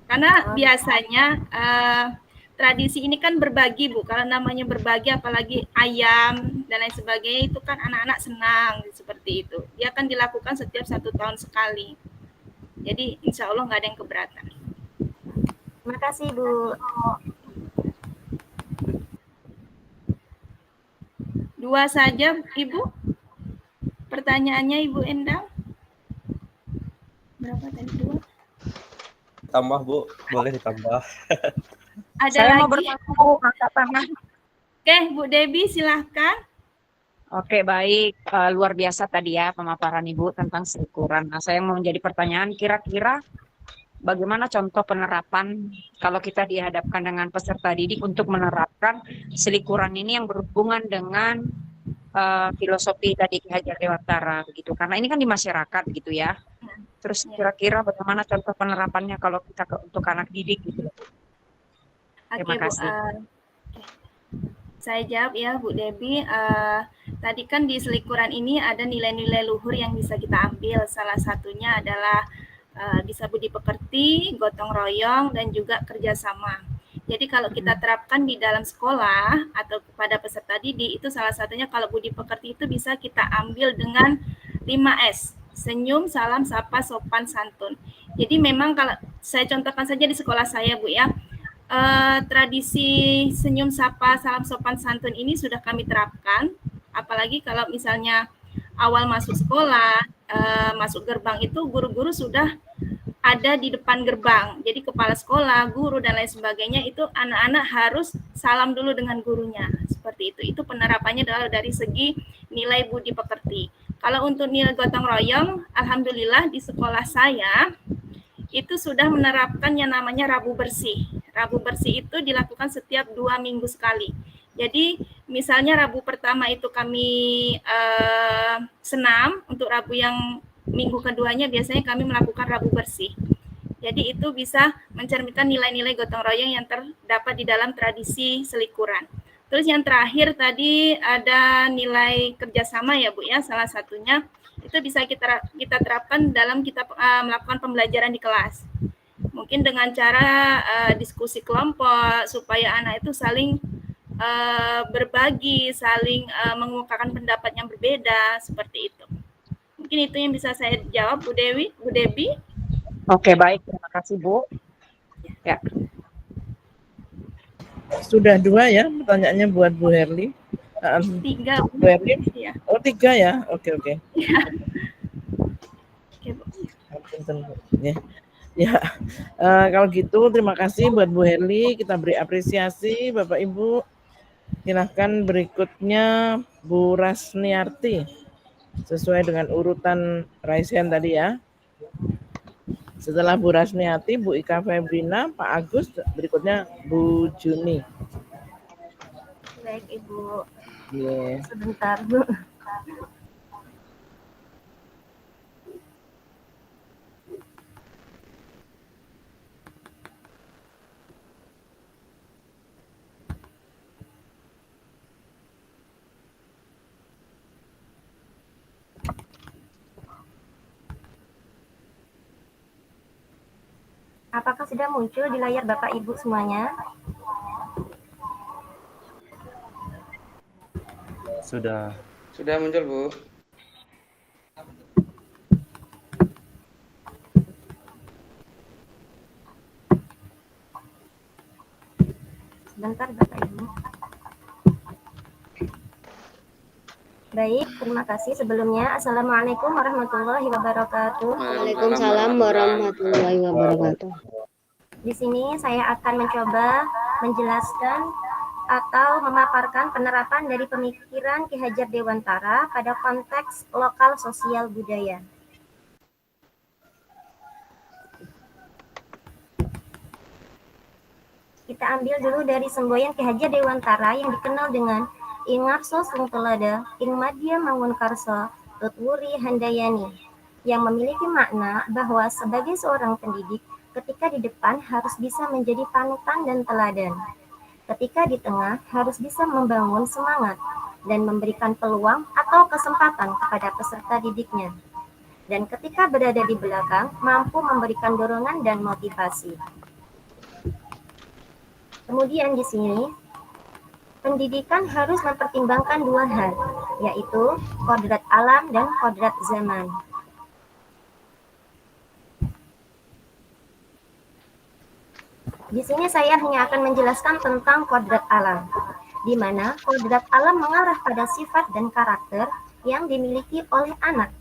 Karena biasanya tradisi ini kan berbagi, Bu. Kalau namanya berbagi apalagi ayam dan lain sebagainya itu kan anak-anak senang seperti itu. Dia akan dilakukan setiap 1 tahun sekali. Jadi insya Allah nggak ada yang keberatan. Terima kasih, Bu. 2 saja, Ibu. Pertanyaannya, Ibu Endang. Berapa tadi? 2? Tambah, Bu. Boleh ditambah. Ada Saya lagi? mau bertanya, Bu, angkat tangan. Oke, Bu Debbie, silahkan. Oke, baik. Luar biasa tadi ya pemaparan Ibu tentang selikuran. Nah, saya mau menjadi pertanyaan, kira-kira bagaimana contoh penerapan kalau kita dihadapkan dengan peserta didik untuk menerapkan selikuran ini yang berhubungan dengan filosofi tadi Ki Hajar Dewantara begitu. Karena ini kan di masyarakat gitu ya. Terus kira-kira bagaimana contoh penerapannya kalau kita untuk anak didik gitu. Terima Oke, Bu. kasih. Saya jawab ya, Bu Debbie. Tadi kan di selikuran ini ada nilai-nilai luhur yang bisa kita ambil. Salah satunya adalah bisa budi pekerti, gotong royong, dan juga kerjasama. Jadi kalau kita terapkan di dalam sekolah atau kepada peserta didik, itu salah satunya kalau budi pekerti itu bisa kita ambil dengan 5S. Senyum, salam, sapa, sopan, santun. Jadi memang kalau saya contohkan saja di sekolah saya, Bu ya, tradisi senyum, sapa, salam, sopan, santun ini sudah kami terapkan. Apalagi kalau misalnya awal masuk sekolah, masuk gerbang itu guru-guru sudah ada di depan gerbang. Jadi kepala sekolah, guru, dan lain sebagainya itu anak-anak harus salam dulu dengan gurunya. Seperti itu. Itu penerapannya adalah dari segi nilai budi pekerti. Kalau untuk nilai gotong royong, alhamdulillah di sekolah saya itu sudah menerapkan yang namanya Rabu Bersih. Rabu Bersih itu dilakukan setiap 2 minggu sekali. Jadi misalnya Rabu pertama itu kami senam, untuk Rabu yang minggu keduanya biasanya kami melakukan Rabu Bersih. Jadi itu bisa mencerminkan nilai-nilai gotong royong yang terdapat di dalam tradisi selikuran. Terus yang terakhir tadi ada nilai kerjasama ya Bu ya, salah satunya itu bisa kita terapkan dalam kita melakukan pembelajaran di kelas. Mungkin dengan cara diskusi kelompok supaya anak itu saling berbagi, saling mengemukakan pendapat yang berbeda, seperti itu. Mungkin itu yang bisa saya jawab, Bu Debbie. Oke, baik. Terima kasih, Bu. Ya. Sudah 2 ya pertanyaannya buat Bu Herli. 3. Bu Herli? Ya. Oh, 3 ya? Oke. Ya. Oke, Bu. Ya, kalau gitu terima kasih buat Bu Herli. Kita beri apresiasi Bapak Ibu. Silahkan berikutnya Bu Rasniarti. Sesuai dengan urutan raisan tadi ya. Setelah Bu Rasniati, Bu Ika Febrina, Pak Agus, berikutnya Bu Juni. Baik, Ibu. Yeah. Sebentar, Bu. Apakah sudah muncul di layar Bapak Ibu semuanya? Sudah. Sudah muncul, Bu. Sebentar Bapak Ibu. Baik, terima kasih sebelumnya. Assalamualaikum warahmatullahi wabarakatuh. Waalaikumsalam warahmatullahi wabarakatuh. Di sini saya akan mencoba menjelaskan atau memaparkan penerapan dari pemikiran Ki Hajar Dewantara pada konteks lokal sosial budaya. Kita ambil dulu dari semboyan Ki Hajar Dewantara yang dikenal dengan Ing Ngarso Sung Telada, Ing Madya Mangun Karso, Tutwuri Handayani, yang memiliki makna bahwa sebagai seorang pendidik, ketika di depan harus bisa menjadi panutan dan teladan. Ketika di tengah harus bisa membangun semangat dan memberikan peluang atau kesempatan kepada peserta didiknya. Dan ketika berada di belakang, mampu memberikan dorongan dan motivasi. Kemudian di sini, pendidikan harus mempertimbangkan 2 hal, yaitu kodrat alam dan kodrat zaman. Di sini saya hanya akan menjelaskan tentang kodrat alam, di mana kodrat alam mengarah pada sifat dan karakter yang dimiliki oleh anak.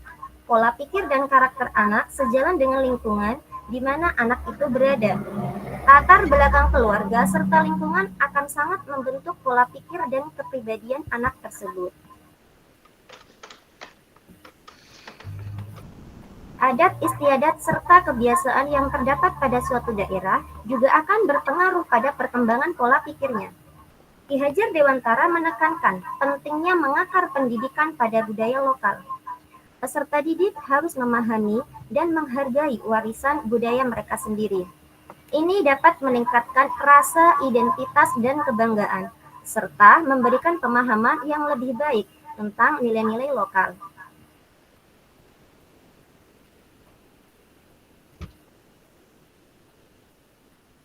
Pola pikir dan karakter anak sejalan dengan lingkungan di mana anak itu berada. Latar belakang keluarga serta lingkungan akan sangat membentuk pola pikir dan kepribadian anak tersebut. Adat istiadat serta kebiasaan yang terdapat pada suatu daerah juga akan berpengaruh pada perkembangan pola pikirnya. Ki Hajar Dewantara menekankan pentingnya mengakar pendidikan pada budaya lokal. Peserta didik harus memahami dan menghargai warisan budaya mereka sendiri. Ini dapat meningkatkan rasa identitas dan kebanggaan, serta memberikan pemahaman yang lebih baik tentang nilai-nilai lokal.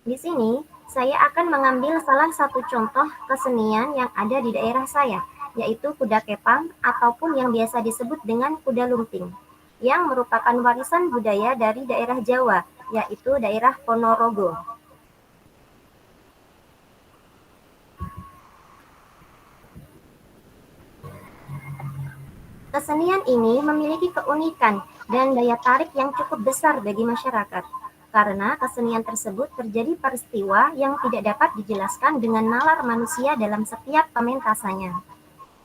Di sini, saya akan mengambil salah satu contoh kesenian yang ada di daerah saya, yaitu kuda kepang ataupun yang biasa disebut dengan kuda lumping, yang merupakan warisan budaya dari daerah Jawa, yaitu daerah Ponorogo. Kesenian ini memiliki keunikan dan daya tarik yang cukup besar bagi masyarakat, karena kesenian tersebut terjadi peristiwa yang tidak dapat dijelaskan dengan nalar manusia dalam setiap pementasannya.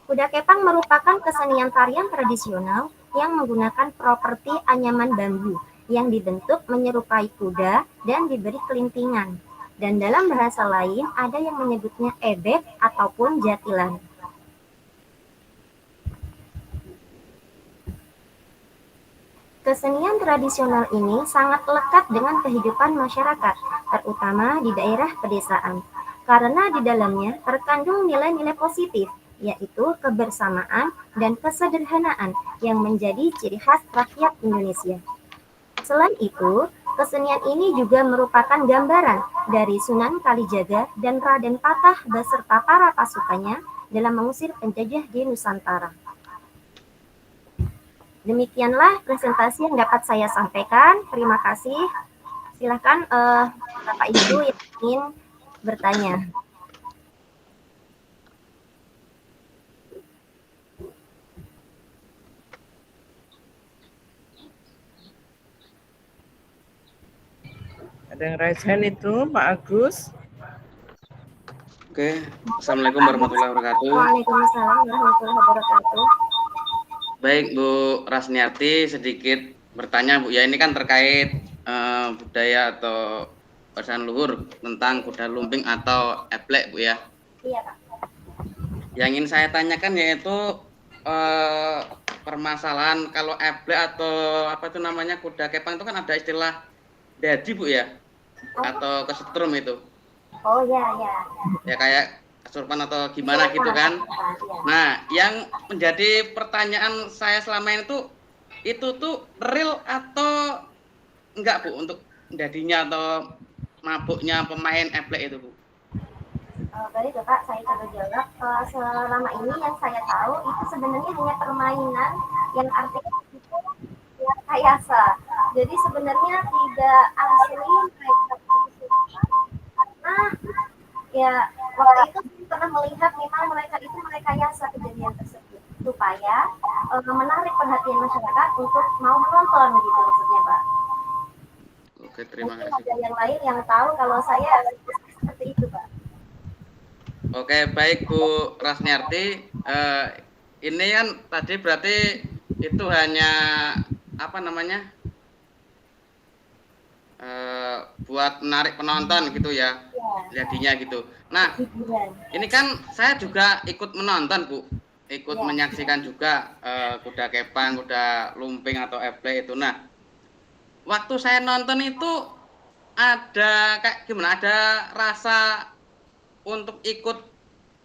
Kuda kepang merupakan kesenian tarian tradisional yang menggunakan properti anyaman bambu yang dibentuk menyerupai kuda dan diberi kelintingan. Dan dalam bahasa lain ada yang menyebutnya ebek ataupun jatilan. Kesenian tradisional ini sangat lekat dengan kehidupan masyarakat, terutama di daerah pedesaan, karena di dalamnya terkandung nilai-nilai positif, yaitu kebersamaan dan kesederhanaan yang menjadi ciri khas rakyat Indonesia. Selain itu, kesenian ini juga merupakan gambaran dari Sunan Kalijaga dan Raden Patah beserta para pasukannya dalam mengusir penjajah di Nusantara. Demikianlah presentasi yang dapat saya sampaikan. Terima kasih. Silakan Bapak Ibu yang ingin bertanya. Ada yang raise hand itu, Pak Agus. Oke, Assalamualaikum warahmatullahi wabarakatuh. Waalaikumsalam warahmatullahi wabarakatuh. Baik, Bu Rasniarti, sedikit bertanya, Bu. Ya, ini kan terkait budaya atau warisan luhur tentang kuda lumping atau eplek, Bu ya. Iya, Pak. Yang ingin saya tanyakan yaitu permasalahan kalau eplek atau apa itu namanya kuda kepang itu kan ada istilah dadi, Bu ya, atau kesetrum itu. Oh ya, ya. Ya kayak kesurupan atau gimana gitu kan. Nah, yang menjadi pertanyaan saya selama ini tuh itu tuh real atau enggak, Bu, untuk dadinya atau mabuknya pemain eplek itu, Bu? Baik, Bapak, saya coba jawab. Selama ini yang saya tahu itu sebenarnya hanya permainan yang artinya itu rekayasa. Jadi sebenarnya tidak asli mereka, karena ya waktu itu pernah melihat memang mereka itu merekayasa kejadian tersebut supaya menarik perhatian masyarakat untuk mau menonton gitu maksudnya, Pak. Oke, terima Mungkin kasih. ada yang lain yang tahu kalau saya seperti itu, Pak. Oke, baik Bu Rasniarti. Ini kan tadi berarti itu hanya apa namanya? Buat menarik penonton gitu ya, jadinya gitu. Nah, ini kan saya juga ikut menonton, Bu, ikut menyaksikan juga kuda kepang, kuda lumping atau eplek itu. Nah, waktu saya nonton itu ada kayak gimana? Ada rasa untuk ikut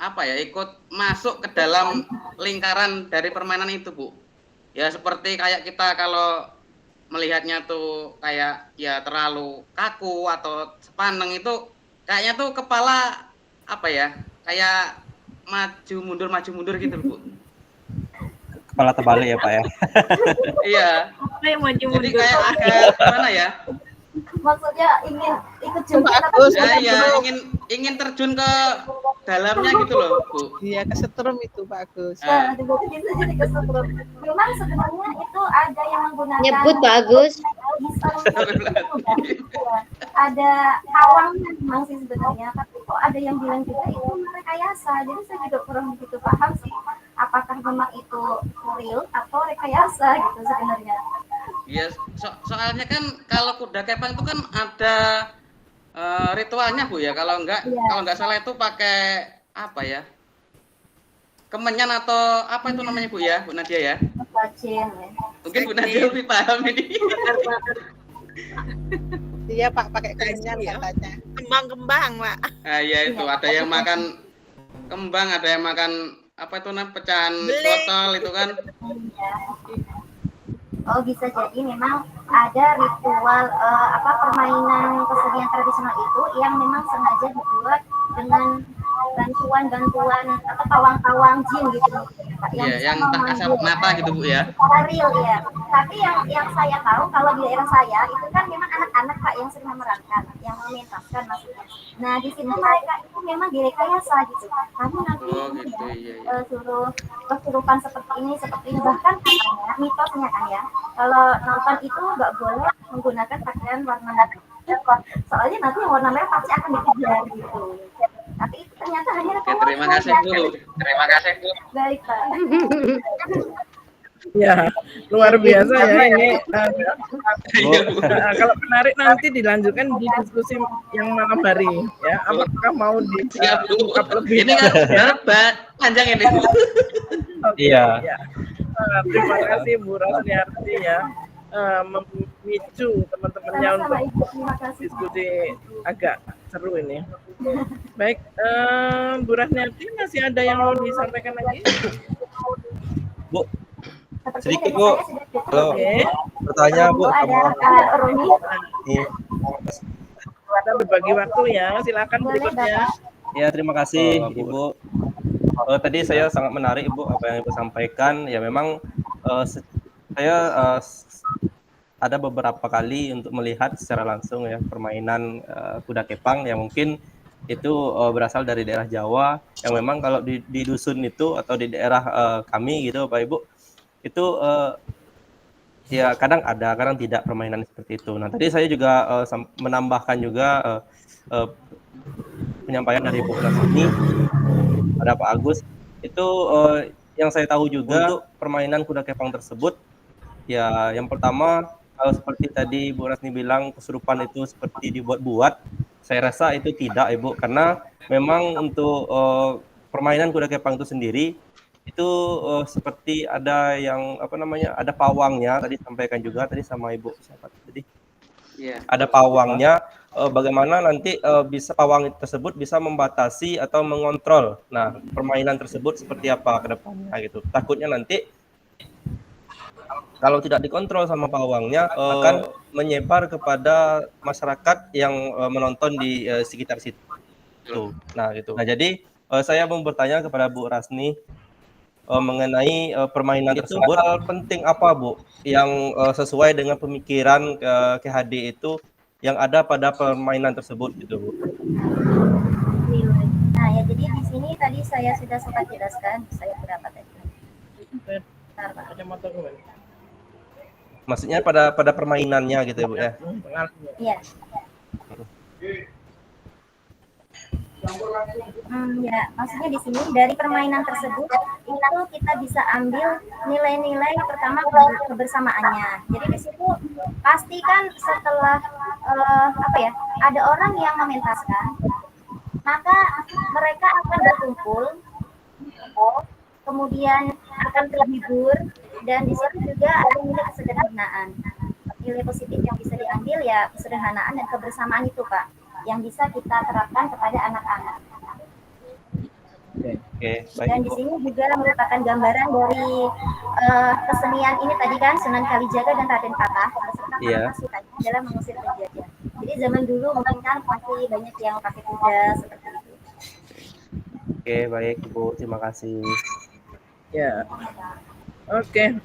apa ya? Ikut masuk ke dalam lingkaran dari permainan itu, Bu. Ya seperti kayak kita kalau melihatnya tuh kayak ya terlalu kaku atau sepaneng itu kayaknya tuh kepala apa ya, kayak maju mundur gitu, Bu. Kepala terbalik ya, Pak ya. Iya. Jadi kayak agak gimana ya? Maksudnya ingin ikut juga Ya, ingin terjun ke dalamnya gitu loh, Bu. Iya, kesetrum itu Pak Agus. Nah, bisa jadi kesetrum. Memang sebenarnya itu ada yang menggunakan Nyebut Pak Agus. Ada awangnya memang sih sebenarnya, tapi kok ada yang bilang juga itu rekayasa. Jadi saya juga kurang begitu paham sih apakah memang itu real atau rekayasa gitu sebenarnya. Ya, soalnya kan kalau kuda kepang itu kan ada ritualnya Bu ya. Kalau nggak salah itu pakai apa ya? Kemenyan atau apa itu namanya Bu ya, Bu Nadia ya? Mungkin Bu Nadia lebih paham ini. Iya Pak, pakai kemenyan katanya. Kembang-kembang Pak. Nah, ya itu ada yang makan kembang, ada yang makan apa itu namanya pecahan botol itu kan. Oh, bisa jadi memang ada ritual permainan kesenian tradisional itu yang memang sengaja dibuat dengan bantuan atau pawang-pawang jin gitu. Iya, yang tak kasat mata gitu Bu ya. Real ya. Tapi yang saya tahu kalau di daerah saya itu kan memang anak-anak Pak yang sering memerankan, yang mementaskan maksudnya. Nah, di sini mereka itu memang direkayasa gitu. Kamu nanti suruh kesurupan seperti ini. Bahkan katanya, mitosnya kan ya, kalau nonton itu nggak boleh menggunakan pakaian warna merah. Soalnya nanti yang warna merah pasti akan dikejar gitu. Tapi itu ternyata hanya terima kasih Bu. Terima kasih Bu. Baik Pak. Ya, luar biasa ya ini. Kalau menarik nanti dilanjutkan di diskusi yang malam hari ya. Apakah mau diungkap lebih? Ini kan panjang ini. Iya. Terima kasih Bu Rasniarti ya, memicu teman-temannya untuk diskusi agak seru ini. Baik, Bu Rasniarti masih ada yang mau disampaikan lagi? Bu, sedikit Bu. Halo. Bertanya Bu sama ada berbagi waktu ya, silakan berikutnya. Ya, terima kasih Ibu. Tadi saya sangat menarik Ibu apa yang Ibu sampaikan. Ya memang saya ada beberapa kali untuk melihat secara langsung ya permainan kuda kepang yang mungkin itu berasal dari daerah Jawa yang memang kalau di dusun itu atau di daerah kami gitu Pak Ibu itu ya kadang ada, kadang tidak permainan seperti itu. Nah tadi saya juga menambahkan juga penyampaian dari Bu Rasni pada Pak Agus itu yang saya tahu juga untuk permainan kuda kepang tersebut ya yang pertama seperti tadi Bu Rasni bilang kesurupan itu seperti dibuat-buat, saya rasa itu tidak Ibu karena memang untuk permainan kuda kepang itu sendiri itu seperti ada yang apa namanya ada pawangnya tadi sampaikan juga tadi sama Ibu siapa tadi ada pawangnya bagaimana nanti bisa pawang tersebut bisa membatasi atau mengontrol nah permainan tersebut seperti apa ke depannya gitu takutnya nanti kalau tidak dikontrol sama pawangnya akan menyebar kepada masyarakat yang menonton di sekitar situ. Nah gitu. Nah jadi saya mau bertanya kepada Bu Rasni mengenai permainan tersebut. Hal penting apa Bu yang sesuai dengan pemikiran KHD itu yang ada pada permainan tersebut gitu Bu? Nah ya jadi di sini tadi saya sudah sempat jelaskan saya berapa tadi. Maksudnya pada permainannya gitu ya Bu ya? Iya. Ya, maksudnya di sini dari permainan tersebut itu kita bisa ambil nilai-nilai pertama kebersamaannya. Jadi di situ pasti kan setelah ada orang yang mementaskan, maka mereka akan berkumpul, kemudian akan terhibur. Dan di situ juga ada nilai kesederhanaan. Nilai positif yang bisa diambil ya kesederhanaan dan kebersamaan itu Pak, yang bisa kita terapkan kepada anak-anak. Baik, dan di sini juga merupakan gambaran dari kesenian ini tadi kan Sunan Kalijaga dan Raden Patah beserta pasukannya dalam mengusir penjajah. Jadi zaman dulu mungkin kan masih banyak yang pakai kuda seperti itu. Oke, baik Bu, terima kasih. Ya. Oke,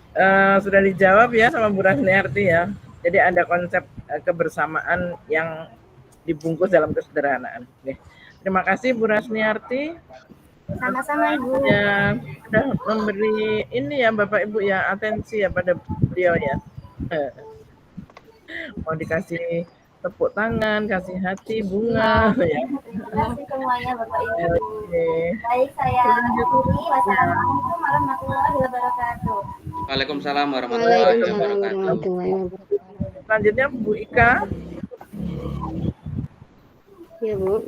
sudah dijawab ya sama Bu Rasniarti ya. Jadi ada konsep kebersamaan yang dibungkus dalam kesederhanaan. Oke. Terima kasih Bu Rasniarti. Sama-sama Ibu. Ya, sudah memberi ini ya Bapak Ibu ya atensi ya pada beliau ya. Mau dikasih tepuk tangan, kasih hati, bunga ya. Terima kasih semuanya Bapak Ibu. Baik, saya akhiri. Wassalamualaikum warahmatullahi wabarakatuh. Waalaikumsalam warahmatullahi wabarakatuh. Selanjutnya Bu Ika. Ya, Bu.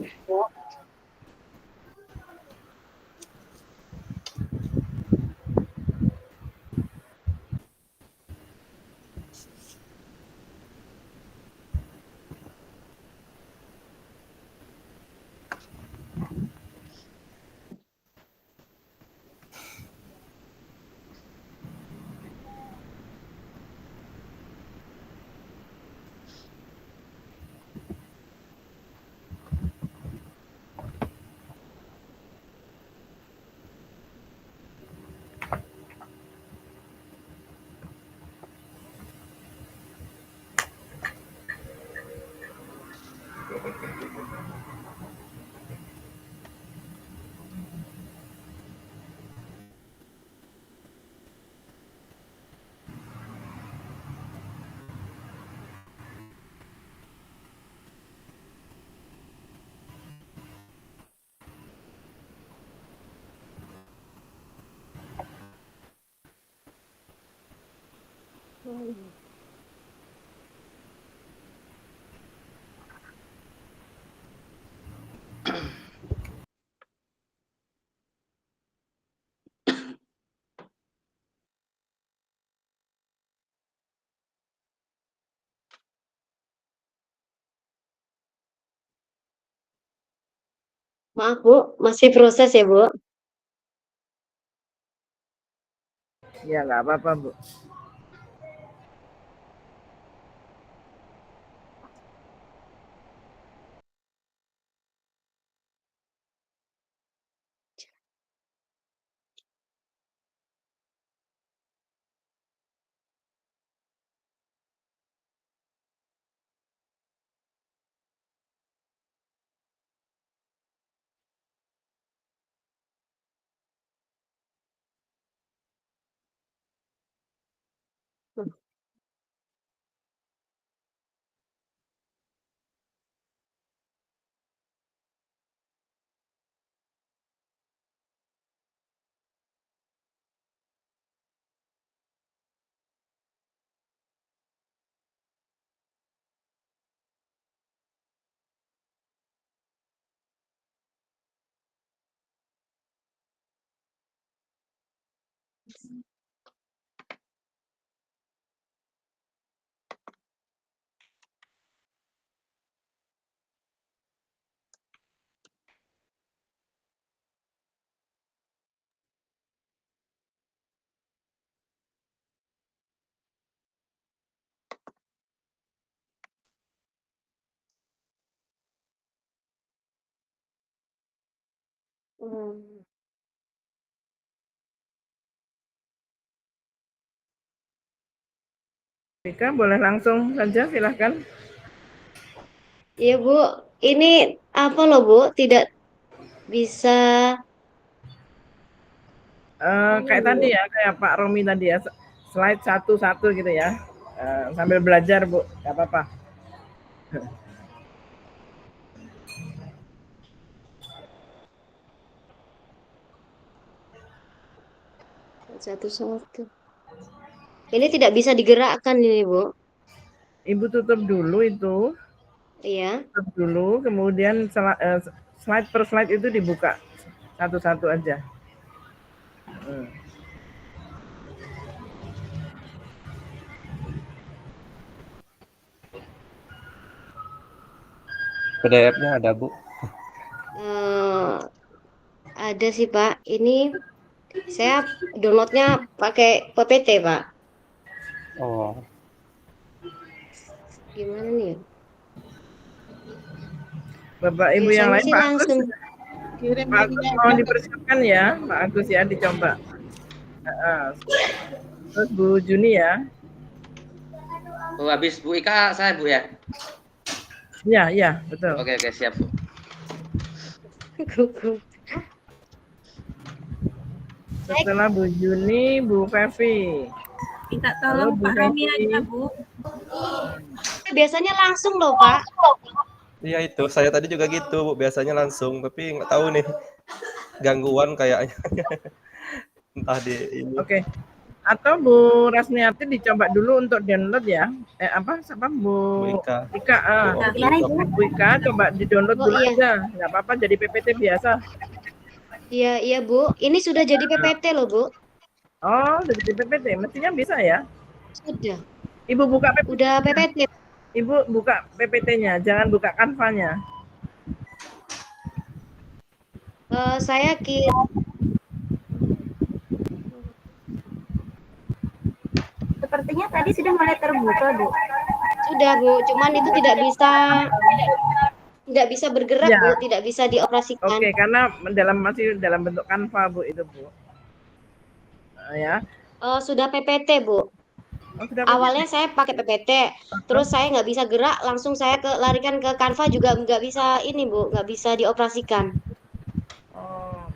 Maaf, Bu, masih proses ya, Bu? Ya, nggak apa-apa, Bu. Ika, boleh langsung saja, silahkan. Iya, Bu. Ini apa loh, Bu? Tidak bisa. Kayak tadi ya, kayak Pak Romi tadi ya, slide satu-satu gitu ya. Sambil belajar, Bu, nggak apa-apa. Satu-satu. Ini tidak bisa digerakkan ini, Bu. Ibu tutup dulu itu. Iya. Tutup dulu, kemudian slide per slide itu dibuka. Satu-satu aja. PDF-nya ada, Bu? Ada sih, Pak. Ini saya downloadnya pakai PPT, Pak. Oh. Gimana nih? Bapak Ibu yang lain, Biasanya sih Pak Agus, langsung Kirim Pak Agus mau dipersiapkan ya, Pak Agus ya, dicoba. Terus Bu Juni ya. Oh, habis Bu Ika saya, Bu ya. Iya, iya, betul. Oke, siap, Bu. Setelah Bu Juni, Bu Fevi. Minta tolong Pak Romi aja, Bu. Biasanya langsung loh, Pak. Iya itu, saya tadi juga gitu, Bu. Biasanya langsung, tapi nggak tahu nih gangguan kayaknya. Entah di ini. Oke. Atau Bu Rasmiati dicoba dulu untuk download ya. Bu Ika, Bu Ika coba di-download dulu aja. Nggak apa-apa jadi PPT biasa. Iya Bu. Ini sudah jadi PPT loh Bu. Oh, jadi PPT. Mestinya bisa ya? Sudah. Ibu buka PPT. Udah PPT. Ibu buka PPT-nya, jangan buka Canva-nya. Saya Sepertinya tadi sudah mulai terbuka, Bu. Sudah, Bu. Cuman itu tidak bisa bergerak, Ya. Bu, tidak bisa dioperasikan. Oke, karena masih dalam bentuk Canva, Bu, itu, Bu. Ya. Sudah PPT, Bu. Awalnya saya pakai PPT, terus saya nggak bisa gerak, langsung saya larikan ke Canva juga nggak bisa ini, Bu, nggak bisa dioperasikan.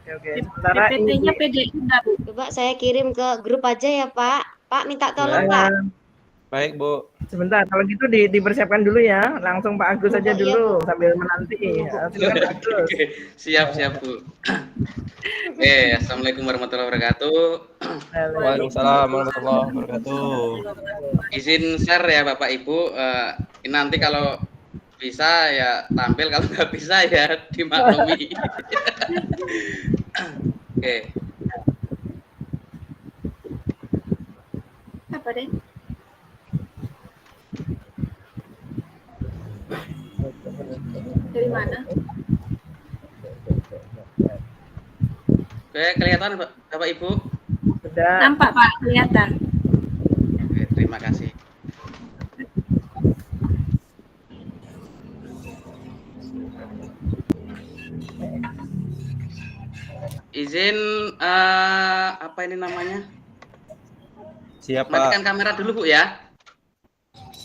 Oke. Sementara PPT-nya PDF, Bu. Coba saya kirim ke grup aja ya, Pak. Pak, minta tolong, Pak. Baik, Bu. Sebentar, kalau gitu dipersiapkan dulu ya. Langsung Pak Agus saja dulu sambil menanti. Silakan Pak Agus. Oke, siap Bu. Oke, assalamualaikum warahmatullahi wabarakatuh. Waalaikumsalam warahmatullahi wabarakatuh. Izin share ya Bapak Ibu. Nanti kalau bisa ya tampil, kalau nggak bisa ya dimaklumi. Oke. Apa deh? Dari mana? Oke, kelihatan Bapak Ibu? Sudah. Nampak Pak, kelihatan. Oke, terima kasih. Izin apa ini namanya? Siap, Pak. Matikan kamera dulu Bu ya.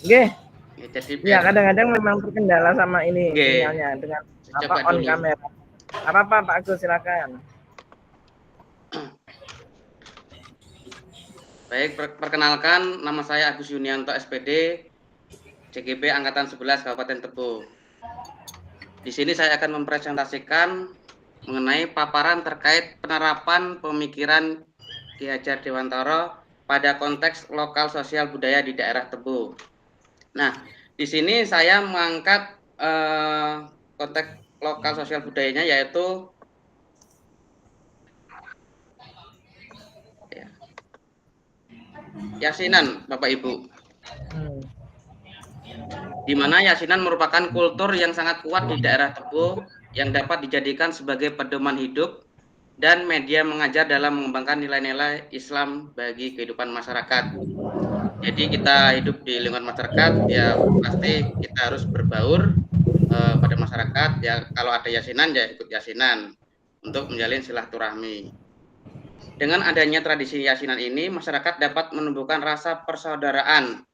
Oke. Ya, jadi Ya, kadang-kadang memang terkendala sama ini Oke. sinyalnya dengan Coba on dulu. kamera. Apa-apa Pak Agus, silakan. Baik, perkenalkan nama saya Agus Yunianto SPD, CGB Angkatan 11 Kabupaten Tebo. Di sini saya akan mempresentasikan mengenai paparan terkait penerapan pemikiran Ki Hajar Dewantara pada konteks lokal sosial budaya di daerah Tebo. Nah, di sini saya mengangkat konteks lokal sosial budayanya yaitu yasinan, Bapak Ibu. Di mana yasinan merupakan kultur yang sangat kuat di daerah Tebo yang dapat dijadikan sebagai pedoman hidup dan media mengajar dalam mengembangkan nilai-nilai Islam bagi kehidupan masyarakat. Jadi kita hidup di lingkungan masyarakat, ya pasti kita harus berbaur pada masyarakat. Ya kalau ada yasinan ya ikut yasinan untuk menjalin silaturahmi. Dengan adanya tradisi yasinan ini, masyarakat dapat menumbuhkan rasa persaudaraan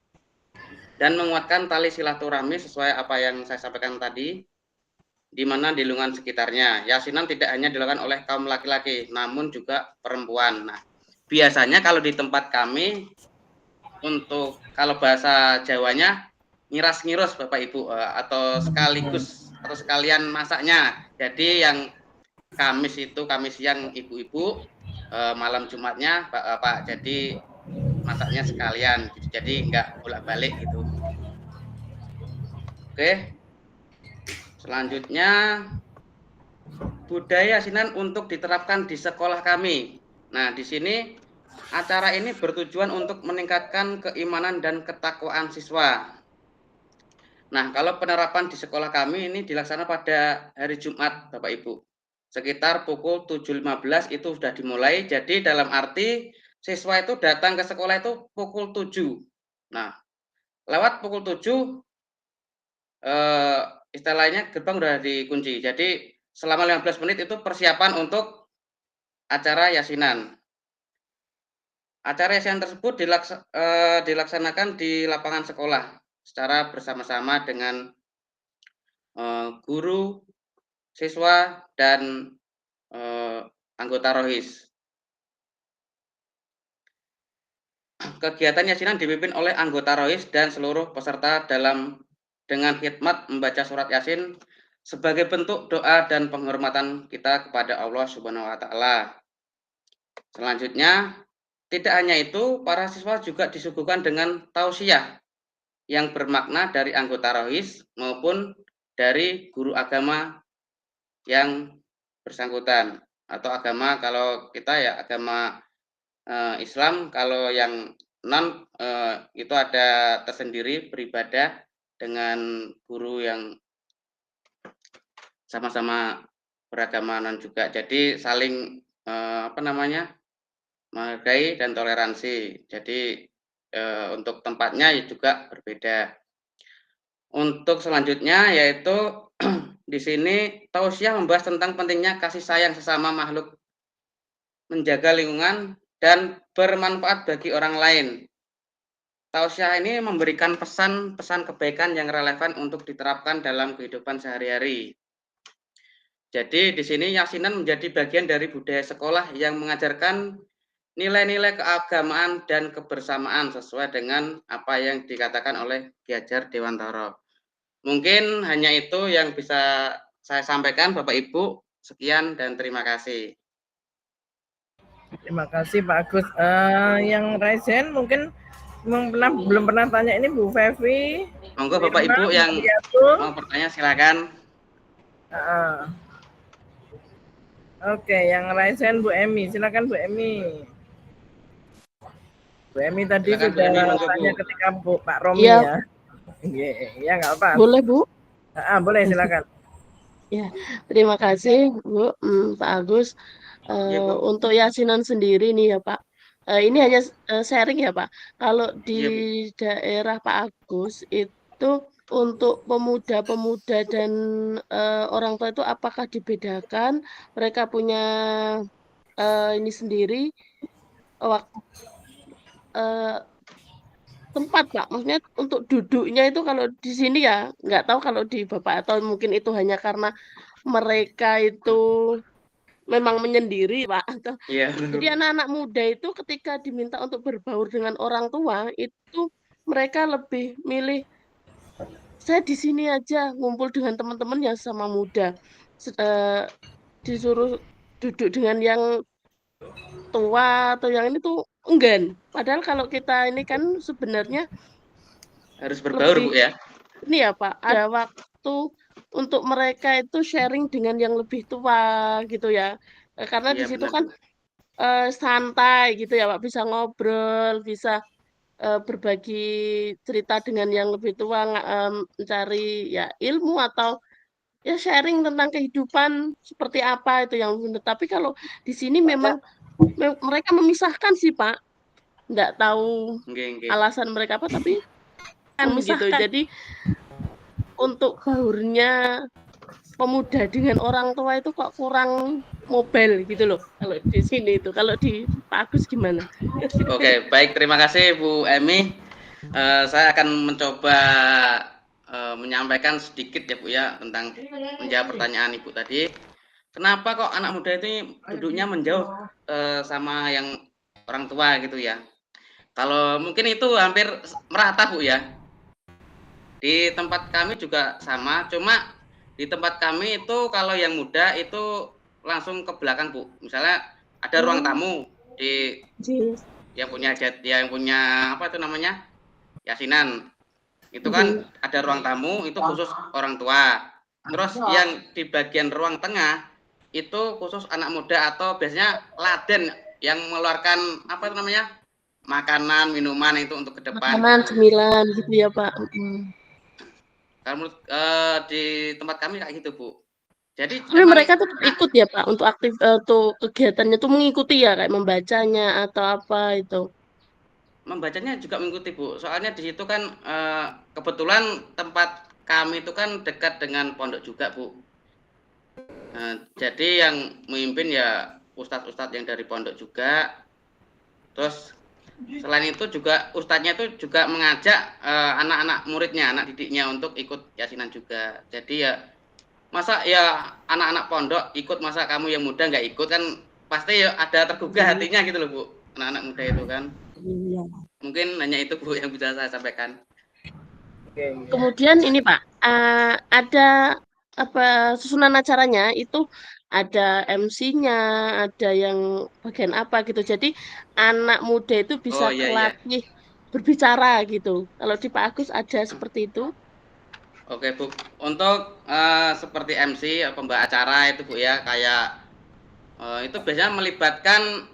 dan menguatkan tali silaturahmi sesuai apa yang saya sampaikan tadi, di mana di lingkungan sekitarnya. Yasinan tidak hanya dilakukan oleh kaum laki-laki, namun juga perempuan. Nah, biasanya kalau di tempat kami, untuk kalau bahasa Jawanya, ngiras-ngirus Bapak Ibu, atau sekaligus atau sekalian masaknya. Jadi yang Kamis itu, Kamis siang ibu-ibu, malam Jumatnya Pak, jadi masaknya sekalian gitu. Jadi enggak bolak-balik gitu. Oke. Selanjutnya budaya yasinan untuk diterapkan di sekolah kami. Nah, di sini acara ini bertujuan untuk meningkatkan keimanan dan ketakwaan siswa. Nah, kalau penerapan di sekolah kami ini dilaksanakan pada hari Jumat, Bapak Ibu. Sekitar pukul 7.15 itu sudah dimulai. Jadi dalam arti siswa itu datang ke sekolah itu pukul 7. Nah, lewat pukul 7 istilahnya gerbang sudah dikunci. Jadi selama 15 menit itu persiapan untuk acara yasinan. Acara yasinan tersebut dilaksanakan di lapangan sekolah secara bersama-sama dengan guru, siswa, dan anggota rohis. Kegiatan yasinan dipimpin oleh anggota rohis dan seluruh peserta dengan khidmat membaca surat Yasin sebagai bentuk doa dan penghormatan kita kepada Allah Subhanahu wa taala. Selanjutnya, tidak hanya itu, para siswa juga disuguhkan dengan tausiah yang bermakna dari anggota rohis maupun dari guru agama yang bersangkutan, atau agama kalau kita ya agama Islam, kalau yang non itu ada tersendiri beribadah dengan guru yang sama-sama beragama non juga. Jadi saling menghargai dan toleransi. Jadi untuk tempatnya juga berbeda. Untuk selanjutnya yaitu di sini tausiah membahas tentang pentingnya kasih sayang sesama makhluk, menjaga lingkungan dan bermanfaat bagi orang lain. Tausiah ini memberikan pesan-pesan kebaikan yang relevan untuk diterapkan dalam kehidupan sehari-hari. Jadi di sini yasinan menjadi bagian dari budaya sekolah yang mengajarkan nilai-nilai keagamaan dan kebersamaan sesuai dengan apa yang dikatakan oleh Ki Hajar Dewantara. Mungkin hanya itu yang bisa saya sampaikan, Bapak Ibu. Sekian dan terima kasih. Terima kasih Pak Agus. Yang raisen mungkin belum pernah tanya ini Bu Fevi. Monggo Bapak Ibu yang mau bertanya silakan. Oke, yang raisen Bu Emi, silakan Bu Emi. Bu Emi tadi silakan, sudah tanya ketika Pak Romi ya. Iya, nggak apa. Boleh Bu? Boleh silakan. Ya, terima kasih Bu, Pak Agus. Untuk yasinan sendiri nih ya Pak, ini hanya sharing ya Pak. Kalau di daerah Pak Agus itu untuk pemuda-pemuda dan orang tua itu apakah dibedakan? Mereka punya ini sendiri tempat Pak, maksudnya untuk duduknya itu kalau di sini ya nggak tahu kalau di Bapak, atau mungkin itu hanya karena mereka itu memang menyendiri Pak, atau jadi anak-anak muda itu ketika diminta untuk berbaur dengan orang tua itu mereka lebih milih saya di sini aja ngumpul dengan teman-teman yang sama muda, disuruh duduk dengan yang tua atau yang ini tuh enggan. Padahal kalau kita ini kan sebenarnya harus berbaur Bu ya. Ini ya Pak, ada waktu untuk mereka itu sharing dengan yang lebih tua gitu ya. Karena di situ kan santai gitu ya Pak, bisa ngobrol, bisa berbagi cerita dengan yang lebih tua, mencari ya ilmu atau ya sharing tentang kehidupan seperti apa itu yang benar. Tapi kalau di sini memang mereka memisahkan sih Pak, nggak tahu alasan mereka apa, tapi kan gitu. Jadi untuk baurnya pemuda dengan orang tua itu kok kurang mobile gitu loh kalau di sini itu. Kalau di Pak Agus gimana? Oke, baik, terima kasih Bu Emi. Saya akan mencoba menyampaikan sedikit ya Bu ya tentang menjawab pertanyaan Ibu tadi. Kenapa kok anak muda itu duduknya menjauh sama yang orang tua gitu ya? Kalau mungkin itu hampir merata Bu ya. Di tempat kami juga sama, cuma di tempat kami itu kalau yang muda itu langsung ke belakang Bu. Misalnya ada ruang tamu di yang punya apa itu namanya? Yasinan. Itu kan ada ruang tamu itu khusus orang tua. Terus yang di bagian ruang tengah itu khusus anak muda atau biasanya laden yang mengeluarkan apa itu namanya? Makanan, minuman itu untuk ke depan. Makanan, cemilan gitu ya Pak. Kalau di tempat kami kayak gitu Bu. Jadi mereka tuh ikut ya Pak untuk tuh kegiatannya tuh mengikuti ya kayak membacanya atau apa itu. Membacanya juga mengikuti Bu. Soalnya di situ kan kebetulan tempat kami itu kan dekat dengan pondok juga Bu. Jadi yang memimpin ya ustadz-ustadz yang dari pondok juga. Terus selain itu juga ustadznya itu juga mengajak anak-anak muridnya, anak didiknya untuk ikut yasinan juga. Jadi ya masa ya anak-anak pondok ikut, masa kamu yang muda nggak ikut, kan pasti ya ada tergugah hatinya gitu loh Bu, anak-anak muda itu kan. Mungkin hanya itu Bu yang bisa saya sampaikan. Kemudian ini Pak, ada apa susunan acaranya itu ada MC-nya, ada yang bagian apa gitu. Jadi anak muda itu bisa Oh iya iya. terlatih berbicara gitu. Kalau di Pak Agus ada seperti itu? Oke Bu, untuk seperti MC pembawa acara itu Bu ya, kayak itu biasanya melibatkan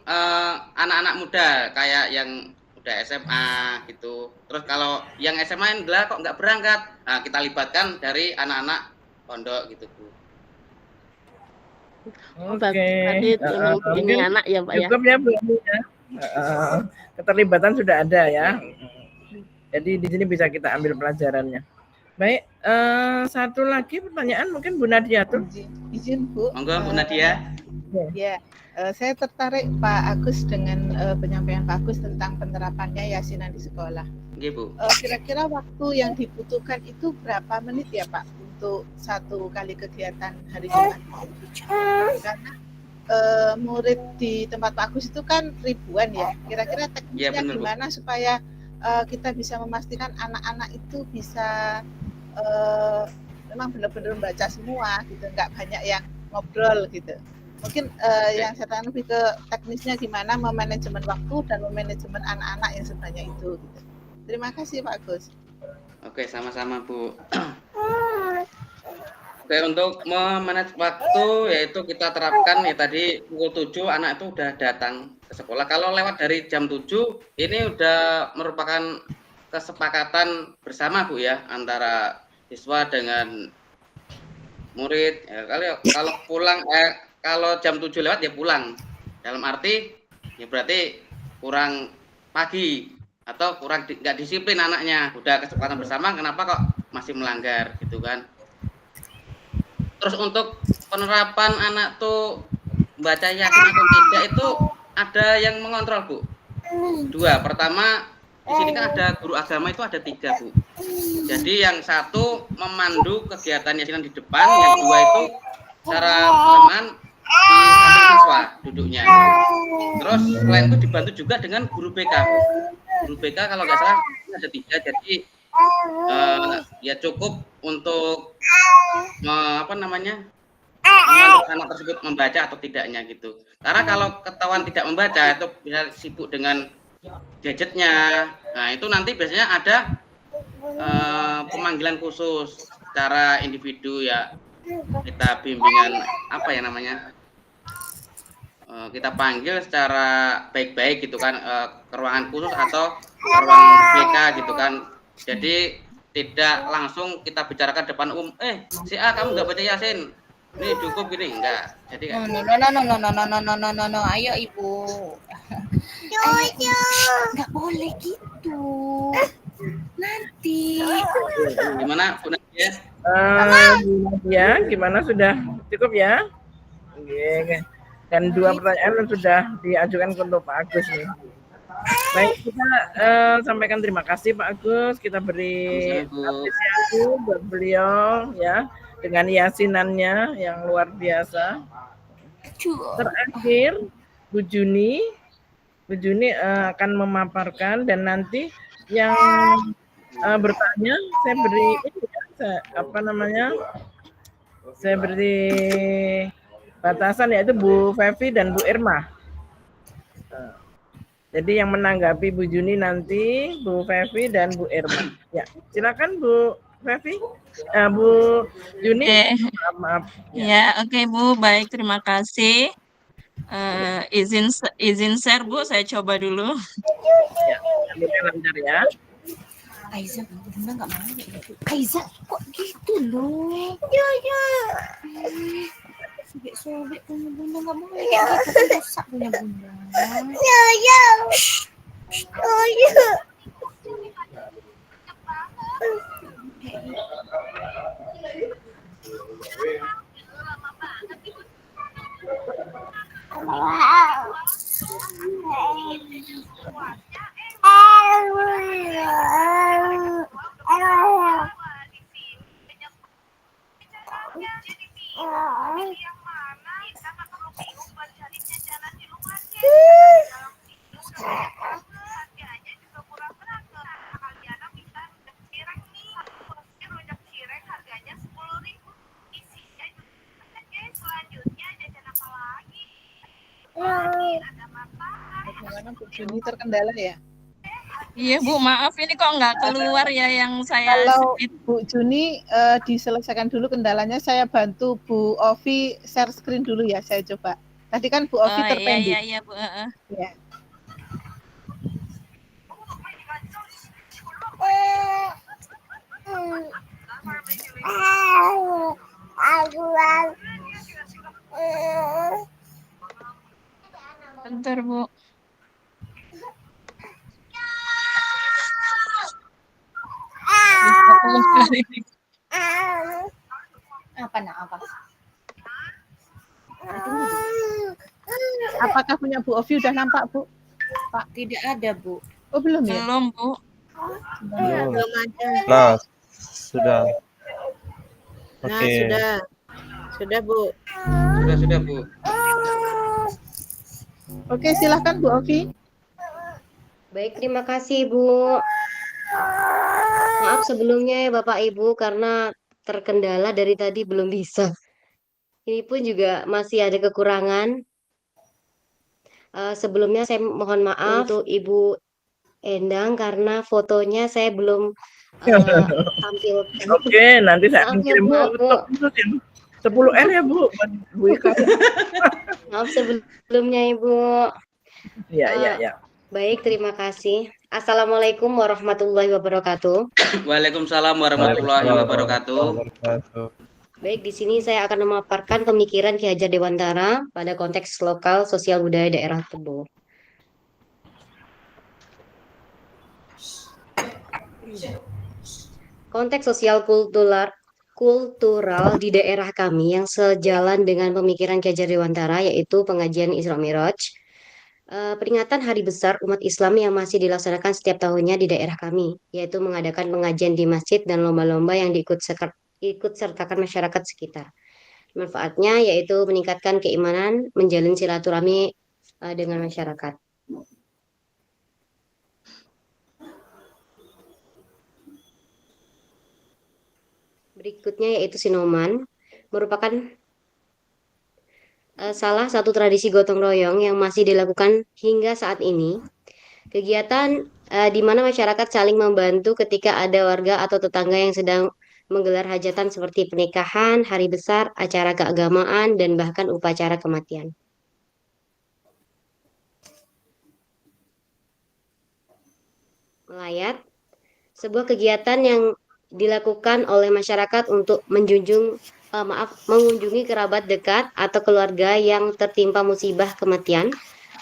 anak-anak muda kayak yang udah SMA gitu. Terus kalau yang SMA adalah kok nggak berangkat, nah kita libatkan dari anak-anak pondok gitu Bu. Oke. Tadi memang ini anak ya Pak ya. Cukup ya Bu ya. Keterlibatan sudah ada ya. Jadi di sini bisa kita ambil pelajarannya. Baik, satu lagi pertanyaan mungkin Bu Nadia tuh. Izin Bu. Monggo Bu Nadia. Ya, saya tertarik Pak Agus dengan penyampaian Pak Agus tentang penerapannya yasinan di sekolah. Nggih Bu. Kira-kira waktu yang dibutuhkan itu berapa menit ya Pak untuk satu kali kegiatan hari Jumat? Karena murid di tempat Pak Agus itu kan ribuan ya. Kira-kira teknisnya gimana supaya kita bisa memastikan anak-anak itu bisa memang benar-benar membaca semua gitu, nggak banyak yang ngobrol gitu. Mungkin yang saya tanya lebih ke teknisnya gimana memanajemen waktu dan memanajemen anak-anak yang sebanyak itu gitu. Terima kasih Pak Agus. Oke, sama-sama Bu. Oke, untuk memanage waktu yaitu kita terapkan ya tadi pukul 7 anak itu udah datang ke sekolah. Kalau lewat dari jam 7 ini udah merupakan kesepakatan bersama Bu ya antara siswa dengan murid. Ya, kalau pulang kalau jam 7 lewat ya pulang. Dalam arti ya berarti kurang pagi atau kurang nggak disiplin anaknya. Udah kesepakatan bersama kenapa kok masih melanggar gitu kan. Terus untuk penerapan anak tuh baca yakin atau tidak itu ada yang mengontrol Bu. Dua, pertama di sini kan ada guru agama itu ada 3 Bu. Jadi yang satu memandu kegiatan yasinan di depan, yang dua itu secara bersamaan di samping siswa duduknya. Terus selain itu dibantu juga dengan guru BK. Guru BK kalau nggak salah ada 3, jadi ya cukup untuk anak tersebut membaca atau tidaknya gitu. Karena kalau ketahuan tidak membaca itu bisa sibuk dengan gadgetnya. Nah itu nanti biasanya ada pemanggilan khusus secara individu ya, kita bimbingan kita panggil secara baik-baik gitu kan, ke ruangan khusus atau ke ruang BK gitu kan. Jadi tidak langsung kita bicarakan depan umum, si A kamu nggak baca Yasin, ini cukup gini, enggak. Jadi kan No, ayo Ibu. Nggak boleh gitu. Nanti. Gimana Bu Nadia? Ya, gimana sudah cukup ya? Oke. Dan 2 pertanyaan sudah diajukan untuk Pak Agus nih. Baik, kita sampaikan terima kasih Pak Agus. Kita beri apresiasi buat beliau ya dengan yasinannya yang luar biasa. Terakhir Bu Juni akan memaparkan dan nanti yang bertanya saya beri saya beri batasan yaitu Bu Fevi dan Bu Irma. Jadi yang menanggapi Bu Juni nanti Bu Fevi dan Bu Irma. Ya, silakan Bu Fevi, Bu Juni. Maaf. Ya, oke Bu, baik, terima kasih. Izin share Bu, saya coba dulu. Ya, lancar ya. Aiza, Bunda nggak mau ya. Aiza, kok gitu loh? Ya. Sobek punya Bunda nggak mau ya. Gitu rusak punya Bunda. Ya. Selanjutnya Bagaimana Bu Juni terkendala ya? Iya Bu, maaf ini kok nggak keluar ya yang saya Kalau submit. Bu Juni diselesaikan dulu kendalanya, saya bantu Bu Ovi share screen dulu ya, saya coba. Tadi kan Bu Ovi Oh iya iya terpending. iya Bu. Ya. Bentar Bu. Bisa keluar ini. Apa nak apa? Apakah punya Bu Ovi udah nampak Bu? Pak, tidak ada Bu. Oh belum ya? Belum Bu. Belum ada. Nah, sudah. Nah, Oke. sudah Bu. Sudah Bu. Oke, silahkan Bu Ovi. Baik, terima kasih Bu. Maaf sebelumnya ya Bapak Ibu karena terkendala dari tadi belum bisa. Ini pun juga masih ada kekurangan. Sebelumnya saya mohon maaf untuk Ibu Endang karena fotonya saya belum tampilkan. Oke, nanti saya Maaf ya kirim Bu, Bu untuk 10R ya Bu. Bu Ika. maaf sebelumnya Ibu. Iya. Baik, terima kasih. Assalamualaikum warahmatullahi wabarakatuh. Waalaikumsalam warahmatullahi wabarakatuh. Baik, di sini saya akan memaparkan pemikiran Ki Hajar Dewantara pada konteks lokal sosial budaya daerah Tebo. Konteks sosial kultural di daerah kami yang sejalan dengan pemikiran Ki Hajar Dewantara yaitu pengajian Isra Miraj. Peringatan Hari Besar umat Islam yang masih dilaksanakan setiap tahunnya di daerah kami, yaitu mengadakan pengajian di masjid dan lomba-lomba yang ikut sertakan masyarakat sekitar. Manfaatnya yaitu meningkatkan keimanan, menjalin silaturahmi dengan masyarakat. Berikutnya yaitu Sinoman, merupakan salah satu tradisi gotong royong yang masih dilakukan hingga saat ini. Kegiatan di mana masyarakat saling membantu ketika ada warga atau tetangga yang sedang menggelar hajatan seperti pernikahan, hari besar, acara keagamaan, dan bahkan upacara kematian. Melayat, sebuah kegiatan yang dilakukan oleh masyarakat untuk mengunjungi kerabat dekat atau keluarga yang tertimpa musibah kematian.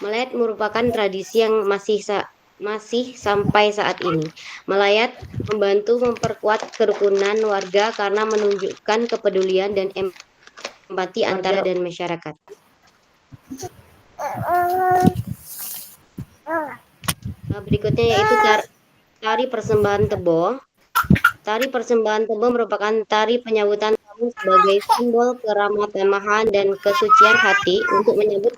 Melayat merupakan tradisi yang masih sampai saat ini. Melayat membantu memperkuat kerukunan warga karena menunjukkan kepedulian dan empati antara dan masyarakat. Berikutnya yaitu tari persembahan Tebo. Tari persembahan Tebo merupakan tari penyambutan tamu sebagai simbol keramah-tamahan dan kesucian hati untuk menyambut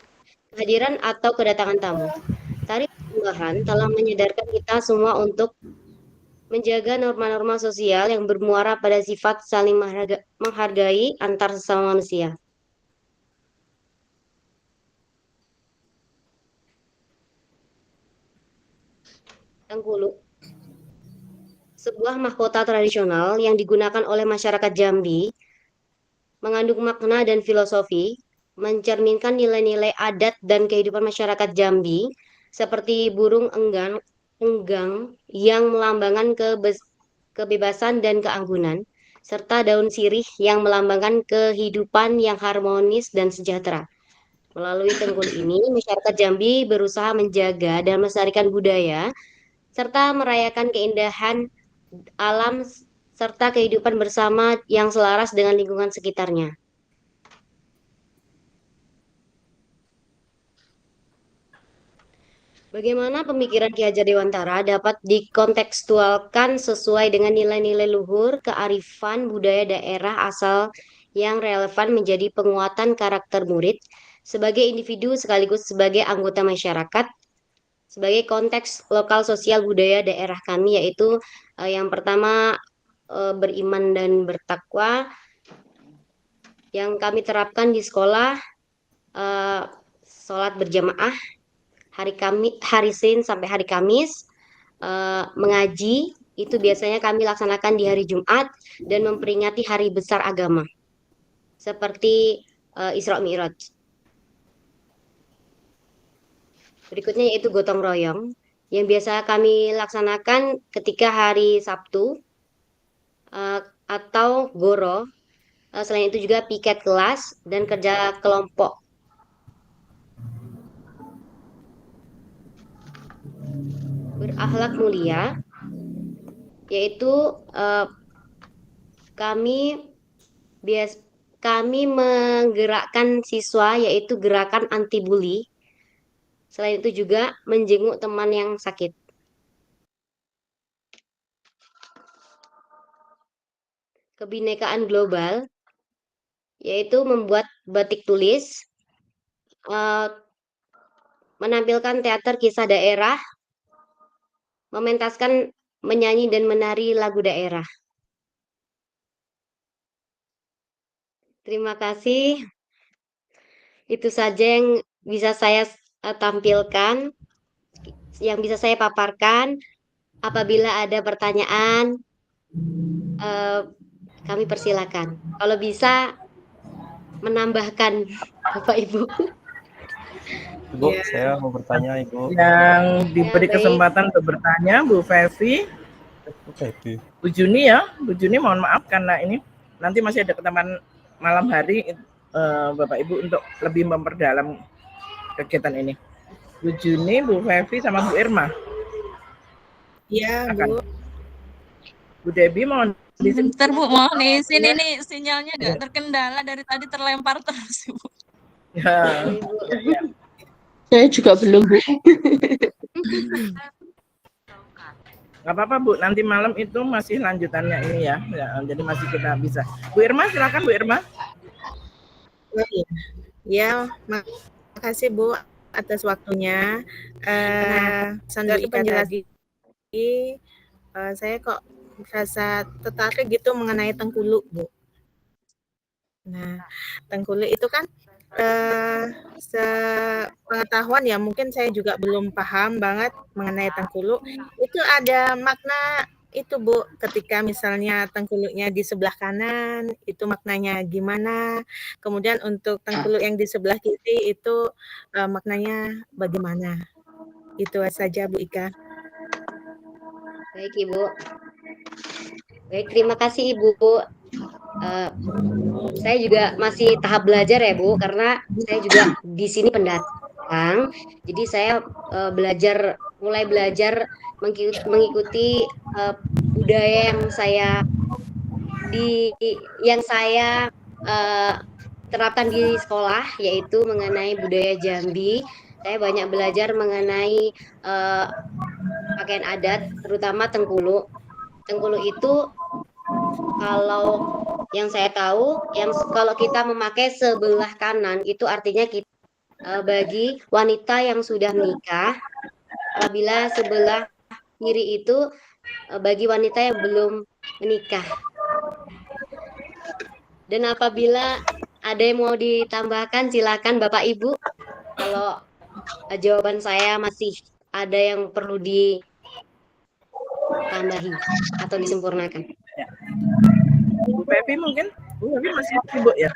kehadiran atau kedatangan tamu. Tari persembahan telah menyadarkan kita semua untuk menjaga norma-norma sosial yang bermuara pada sifat saling menghargai antar sesama manusia. Tengkuluk, sebuah mahkota tradisional yang digunakan oleh masyarakat Jambi, mengandung makna dan filosofi, mencerminkan nilai-nilai adat dan kehidupan masyarakat Jambi, seperti burung enggang yang melambangkan kebebasan dan keanggunan, serta daun sirih yang melambangkan kehidupan yang harmonis dan sejahtera. Melalui Tengkuluk ini, masyarakat Jambi berusaha menjaga dan melestarikan budaya, serta merayakan keindahan alam serta kehidupan bersama yang selaras dengan lingkungan sekitarnya. Bagaimana pemikiran Ki Hajar Dewantara dapat dikontekstualkan sesuai dengan nilai-nilai luhur, kearifan budaya daerah asal yang relevan menjadi penguatan karakter murid sebagai individu sekaligus sebagai anggota masyarakat. Sebagai konteks lokal sosial budaya daerah kami yaitu yang pertama beriman dan bertakwa yang kami terapkan di sekolah sholat berjamaah hari Senin sampai hari Kamis, mengaji itu biasanya kami laksanakan di hari Jumat dan memperingati hari besar agama seperti Isra Mi'raj. Berikutnya yaitu gotong royong yang biasa kami laksanakan ketika hari Sabtu atau goro. Selain itu juga piket kelas dan kerja kelompok. Berakhlak mulia yaitu kami menggerakkan siswa yaitu gerakan anti bully. Selain itu juga menjenguk teman yang sakit. Kebinekaan global yaitu membuat batik tulis, menampilkan teater kisah daerah, mementaskan menyanyi dan menari lagu daerah. Terima kasih. Itu saja yang bisa saya tampilkan, yang bisa saya paparkan. Apabila ada pertanyaan, kami persilakan. Kalau bisa menambahkan, Bapak Ibu. Ibu, saya mau bertanya, Ibu. Yang diberi baik. kesempatan untuk bertanya, Bu Fevi. Bu Juni ya, Bu Juni mohon maaf karena ini nanti masih ada ketemuan malam hari Bapak Ibu untuk lebih memperdalam kegiatan ini. Bu Juni, Bu Fevi sama Bu Irma. Iya, Akan. Bu. Bu Debi mohon Bentar Bu, mohon izin ini sinyalnya nggak terkendala dari tadi terlempar terus Bu. Ya. Saya juga belum, Bu. Nggak apa-apa Bu, nanti malam itu masih lanjutannya ini ya. Jadi masih kita bisa. Bu Irma, silakan Bu Irma. Oh, iya. Ya, makasih Bu atas waktunya. Dari penjelasan saya kok merasa tertarik gitu mengenai Tengkuluk, Bu. Nah, Tengkuluk itu kan sepengetahuan ya, mungkin saya juga belum paham banget mengenai Tengkuluk. Itu ada makna itu Bu, ketika misalnya Tengkuluknya di sebelah kanan, itu maknanya gimana? Kemudian untuk Tengkuluk yang di sebelah kiri itu maknanya bagaimana? Itu saja Bu Ika. Baik Ibu. Baik, terima kasih Ibu. Saya juga masih tahap belajar ya Bu, karena saya juga di sini pendatang. Jadi saya mulai belajar mengikuti budaya yang saya terapkan di sekolah, yaitu mengenai budaya Jambi. Saya banyak belajar mengenai pakaian adat, terutama Tengkuluk. Tengkuluk itu kalau yang saya tahu, kalau kita memakai sebelah kanan itu artinya kita bagi wanita yang sudah menikah. Apabila sebelah kiri itu bagi wanita yang belum menikah. Dan apabila ada yang mau ditambahkan, silakan Bapak Ibu. Kalau jawaban saya masih ada yang perlu ditambahi atau disempurnakan. Bu Fevi mungkin? Bu Fevi masih sibuk ya?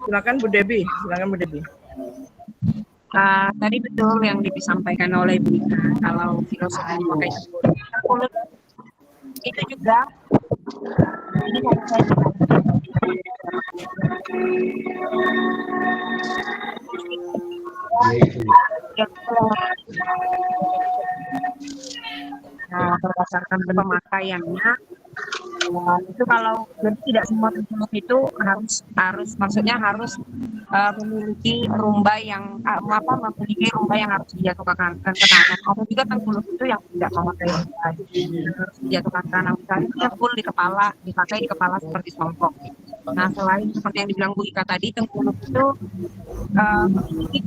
Silakan Bu Debi. Silakan Bu Debi. Tadi betul yang disampaikan oleh Bu Ika, kalau filosofi memakai Tengkuluk itu juga ini berdasarkan pemakaiannya itu kalau jadi tidak semua Tengkuluk itu harus maksudnya harus memiliki rumba yang memiliki rumba yang harus dijatuhkan ke kanan. Ada juga Tengkuluk itu yang tidak memakai rumba, harus dijatuhkan ke kanan. Misalnya full dipakai di kepala seperti songkok. Nah, selain seperti yang dibilang Bu Ika tadi, Tengkuluk itu memiliki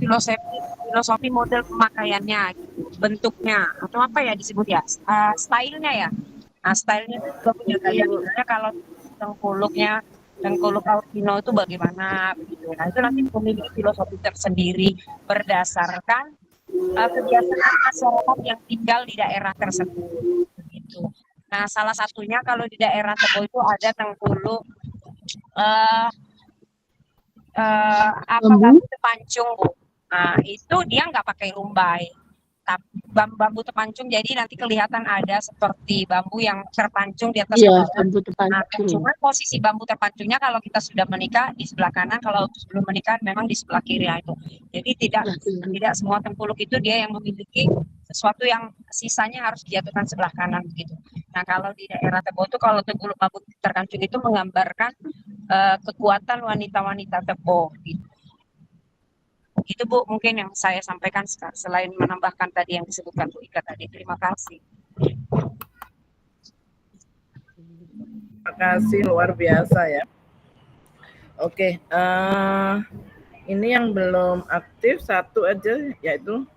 filosofi model pemakaiannya, bentuknya atau apa ya disebut ya, stylenya ya. Nah, stylenya itu juga punya gaya. Misalnya kalau Tengkuluknya Tengkuluk Albino itu bagaimana begitu. Nah, itu nanti memiliki filosofi tersendiri berdasarkan kebiasaan masyarakat yang tinggal di daerah tersebut begitu. Nah, salah satunya kalau di daerah Tebo itu ada Tengkuluk bambu tepancung, Bu. Nah, itu dia nggak pakai rumbai. Bambu tepancung, jadi nanti kelihatan ada seperti bambu yang terpancung di atas kepala. Bambu Nah, terpancung. cuma posisi bambu terpancungnya kalau kita sudah menikah di sebelah kanan, kalau sebelum menikah memang di sebelah kiri itu. Jadi tidak semua tengkuluk itu dia yang memiliki sesuatu yang sisanya harus dijatuhkan sebelah kanan begitu. Nah, kalau di daerah Tebo itu kalau tengkuluk bambu terpancung itu menggambarkan kekuatan wanita-wanita Tebo gitu. Itu Bu mungkin yang saya sampaikan selain menambahkan tadi yang disebutkan Bu Ika tadi. Terima kasih. Terima kasih, luar biasa ya. Oke, ini yang belum aktif satu aja, yaitu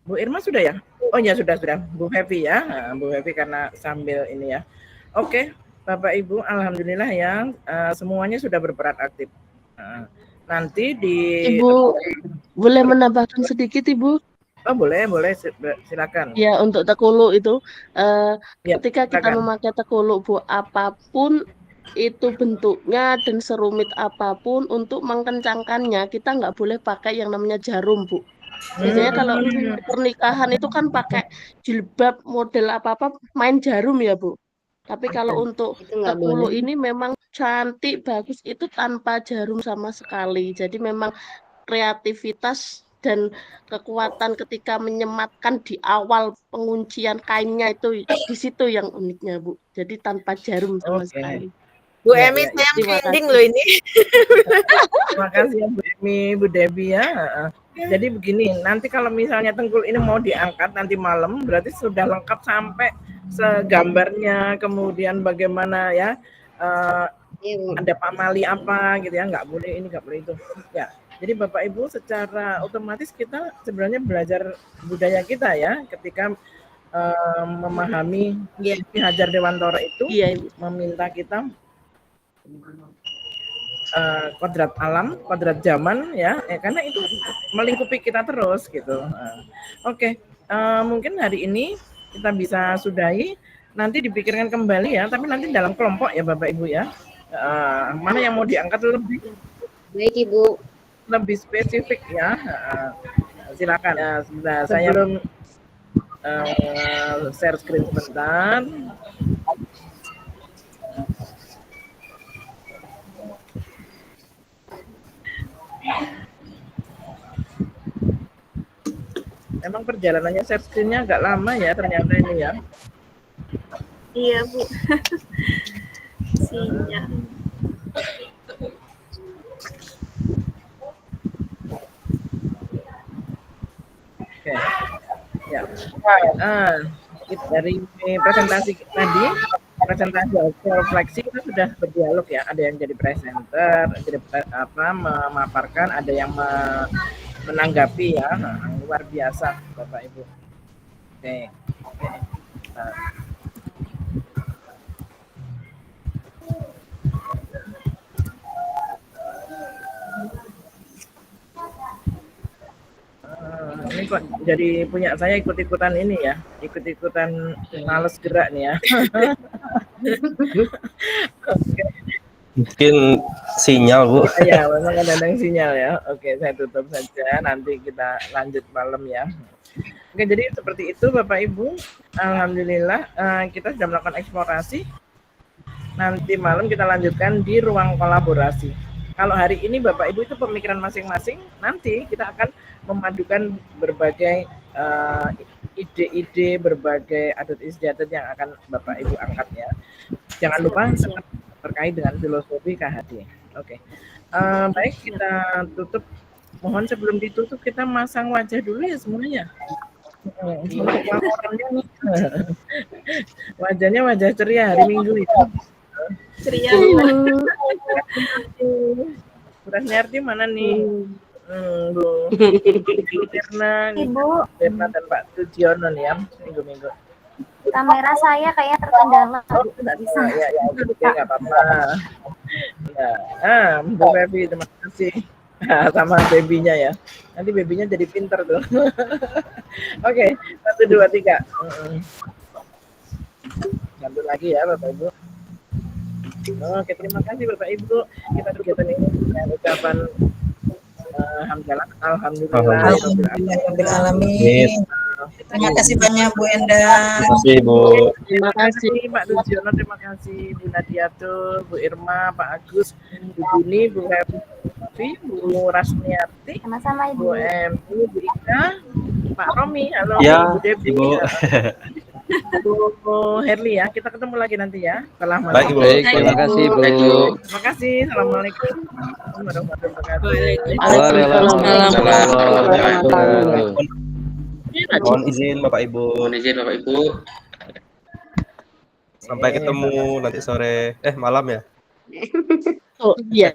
Bu Irma sudah ya? Oh ya sudah. Bu Hevi ya, Bu Hevi karena sambil ini ya. Oke, Bapak Ibu, alhamdulillah ya, semuanya sudah berperan aktif. Nanti di Ibu boleh menambahkan sedikit Ibu? Oh boleh, silakan. Ya, untuk tekuluk itu Ya, ketika kita memakai tekuluk Bu, apapun itu bentuknya dan serumit apapun untuk mengkencangkannya kita nggak boleh pakai yang namanya jarum Bu. Biasanya kalau pernikahan itu kan pakai jilbab model apa-apa main jarum ya Bu. Tapi kalau untuk tekuluk ini memang cantik, bagus itu tanpa jarum sama sekali. Jadi memang kreativitas dan kekuatan ketika menyematkan di awal penguncian kainnya itu di situ yang uniknya Bu. Jadi tanpa jarum sama sekali. Bu Emi, saya merinding loh ini. Terima kasih ya Bu Emi, Bu Devi ya. Jadi begini, nanti kalau misalnya Tengkul ini mau diangkat nanti malam, berarti sudah lengkap sampai segambarnya, kemudian bagaimana ya, ada pamali apa gitu ya, nggak boleh ini, nggak boleh itu. Ya, jadi Bapak Ibu secara otomatis kita sebenarnya belajar budaya kita ya, ketika memahami Ki Hajar Dewantara itu meminta kita kodrat alam, kodrat zaman ya, karena itu melingkupi kita terus gitu. Oke, mungkin hari ini kita bisa sudahi, nanti dipikirkan kembali ya, tapi nanti dalam kelompok ya Bapak Ibu ya. Mana yang mau diangkat lebih baik Ibu, lebih spesifik ya, silakan ya. Sebentar, saya belum share screen sebentar. Emang perjalanannya share screen-nya agak lama ya ternyata ini ya. Iya Bu. Sinyal. Oke. Ya. Dari presentasi tadi, presentasi refleksi kita sudah berdialog ya. Ada yang jadi presenter, jadi memaparkan, ada yang menanggapi ya. Luar biasa Bapak Ibu. Oke. Ini kok jadi punya saya ikut-ikutan ini ya, ikut-ikutan males gerak nih ya. Oke. Mungkin sinyal Bu. Ya, memang kadang sinyal ya. Oke, saya tutup saja, nanti kita lanjut malam ya. Oke, jadi seperti itu Bapak Ibu. Alhamdulillah kita sudah melakukan eksplorasi. Nanti malam kita lanjutkan di ruang kolaborasi. Kalau hari ini Bapak Ibu itu pemikiran masing-masing, nanti kita akan memadukan berbagai ide-ide, berbagai adat istiadat yang akan Bapak Ibu angkat ya. Jangan lupa terkait dengan filosofi KHD. Oke. Baik, kita tutup. Mohon sebelum ditutup kita masang wajah dulu ya semuanya. Wajahnya wajah ceria hari Minggu itu. Ceria. Bu Rasmiarti mana nih? Bu Tirna, Tirna dan Pak Sugiono nih ya, minggu-minggu. Kamera saya kayaknya terkendala, nggak bisa. Ya, nggak apa-apa. Ya, Bu Fevi, terima kasih. Sama babynya ya. Nanti babynya jadi pinter tuh. Oke, 1, 2, 3. Sambut lagi ya Bapak Ibu. Oke, terima kasih Bapak Ibu. Kita kegiatan ini dengan ucapan hamdalah, alhamdulillah. Alhamdulillahirrahmanirrahim. Terima kasih banyak Bu Enda. Terima kasih Bu. Terima kasih Pak Dujiono, terima kasih Bu Nadiatul, Bu Irma, Pak Agus, Bu Buni, Bu Hevi, Bu Rasmiati, Sama-sama Bu Ibu. Emi, Bu Ika, Pak Romi, halo Ya, Bu Devi, Ibu. Bu Herli ya. Kita ketemu lagi nanti ya. Setelah Baik, Ibu. Baik, terima kasih Bu. Terima kasih. Assalamualaikum warahmatullahi wabarakatuh. Waalaikumsalam warahmatullahi wabarakatuh. Mohon izin Bapak Ibu. Mohon izin Bapak Ibu. Sampai ketemu nanti sore. Malam ya. Oh iya.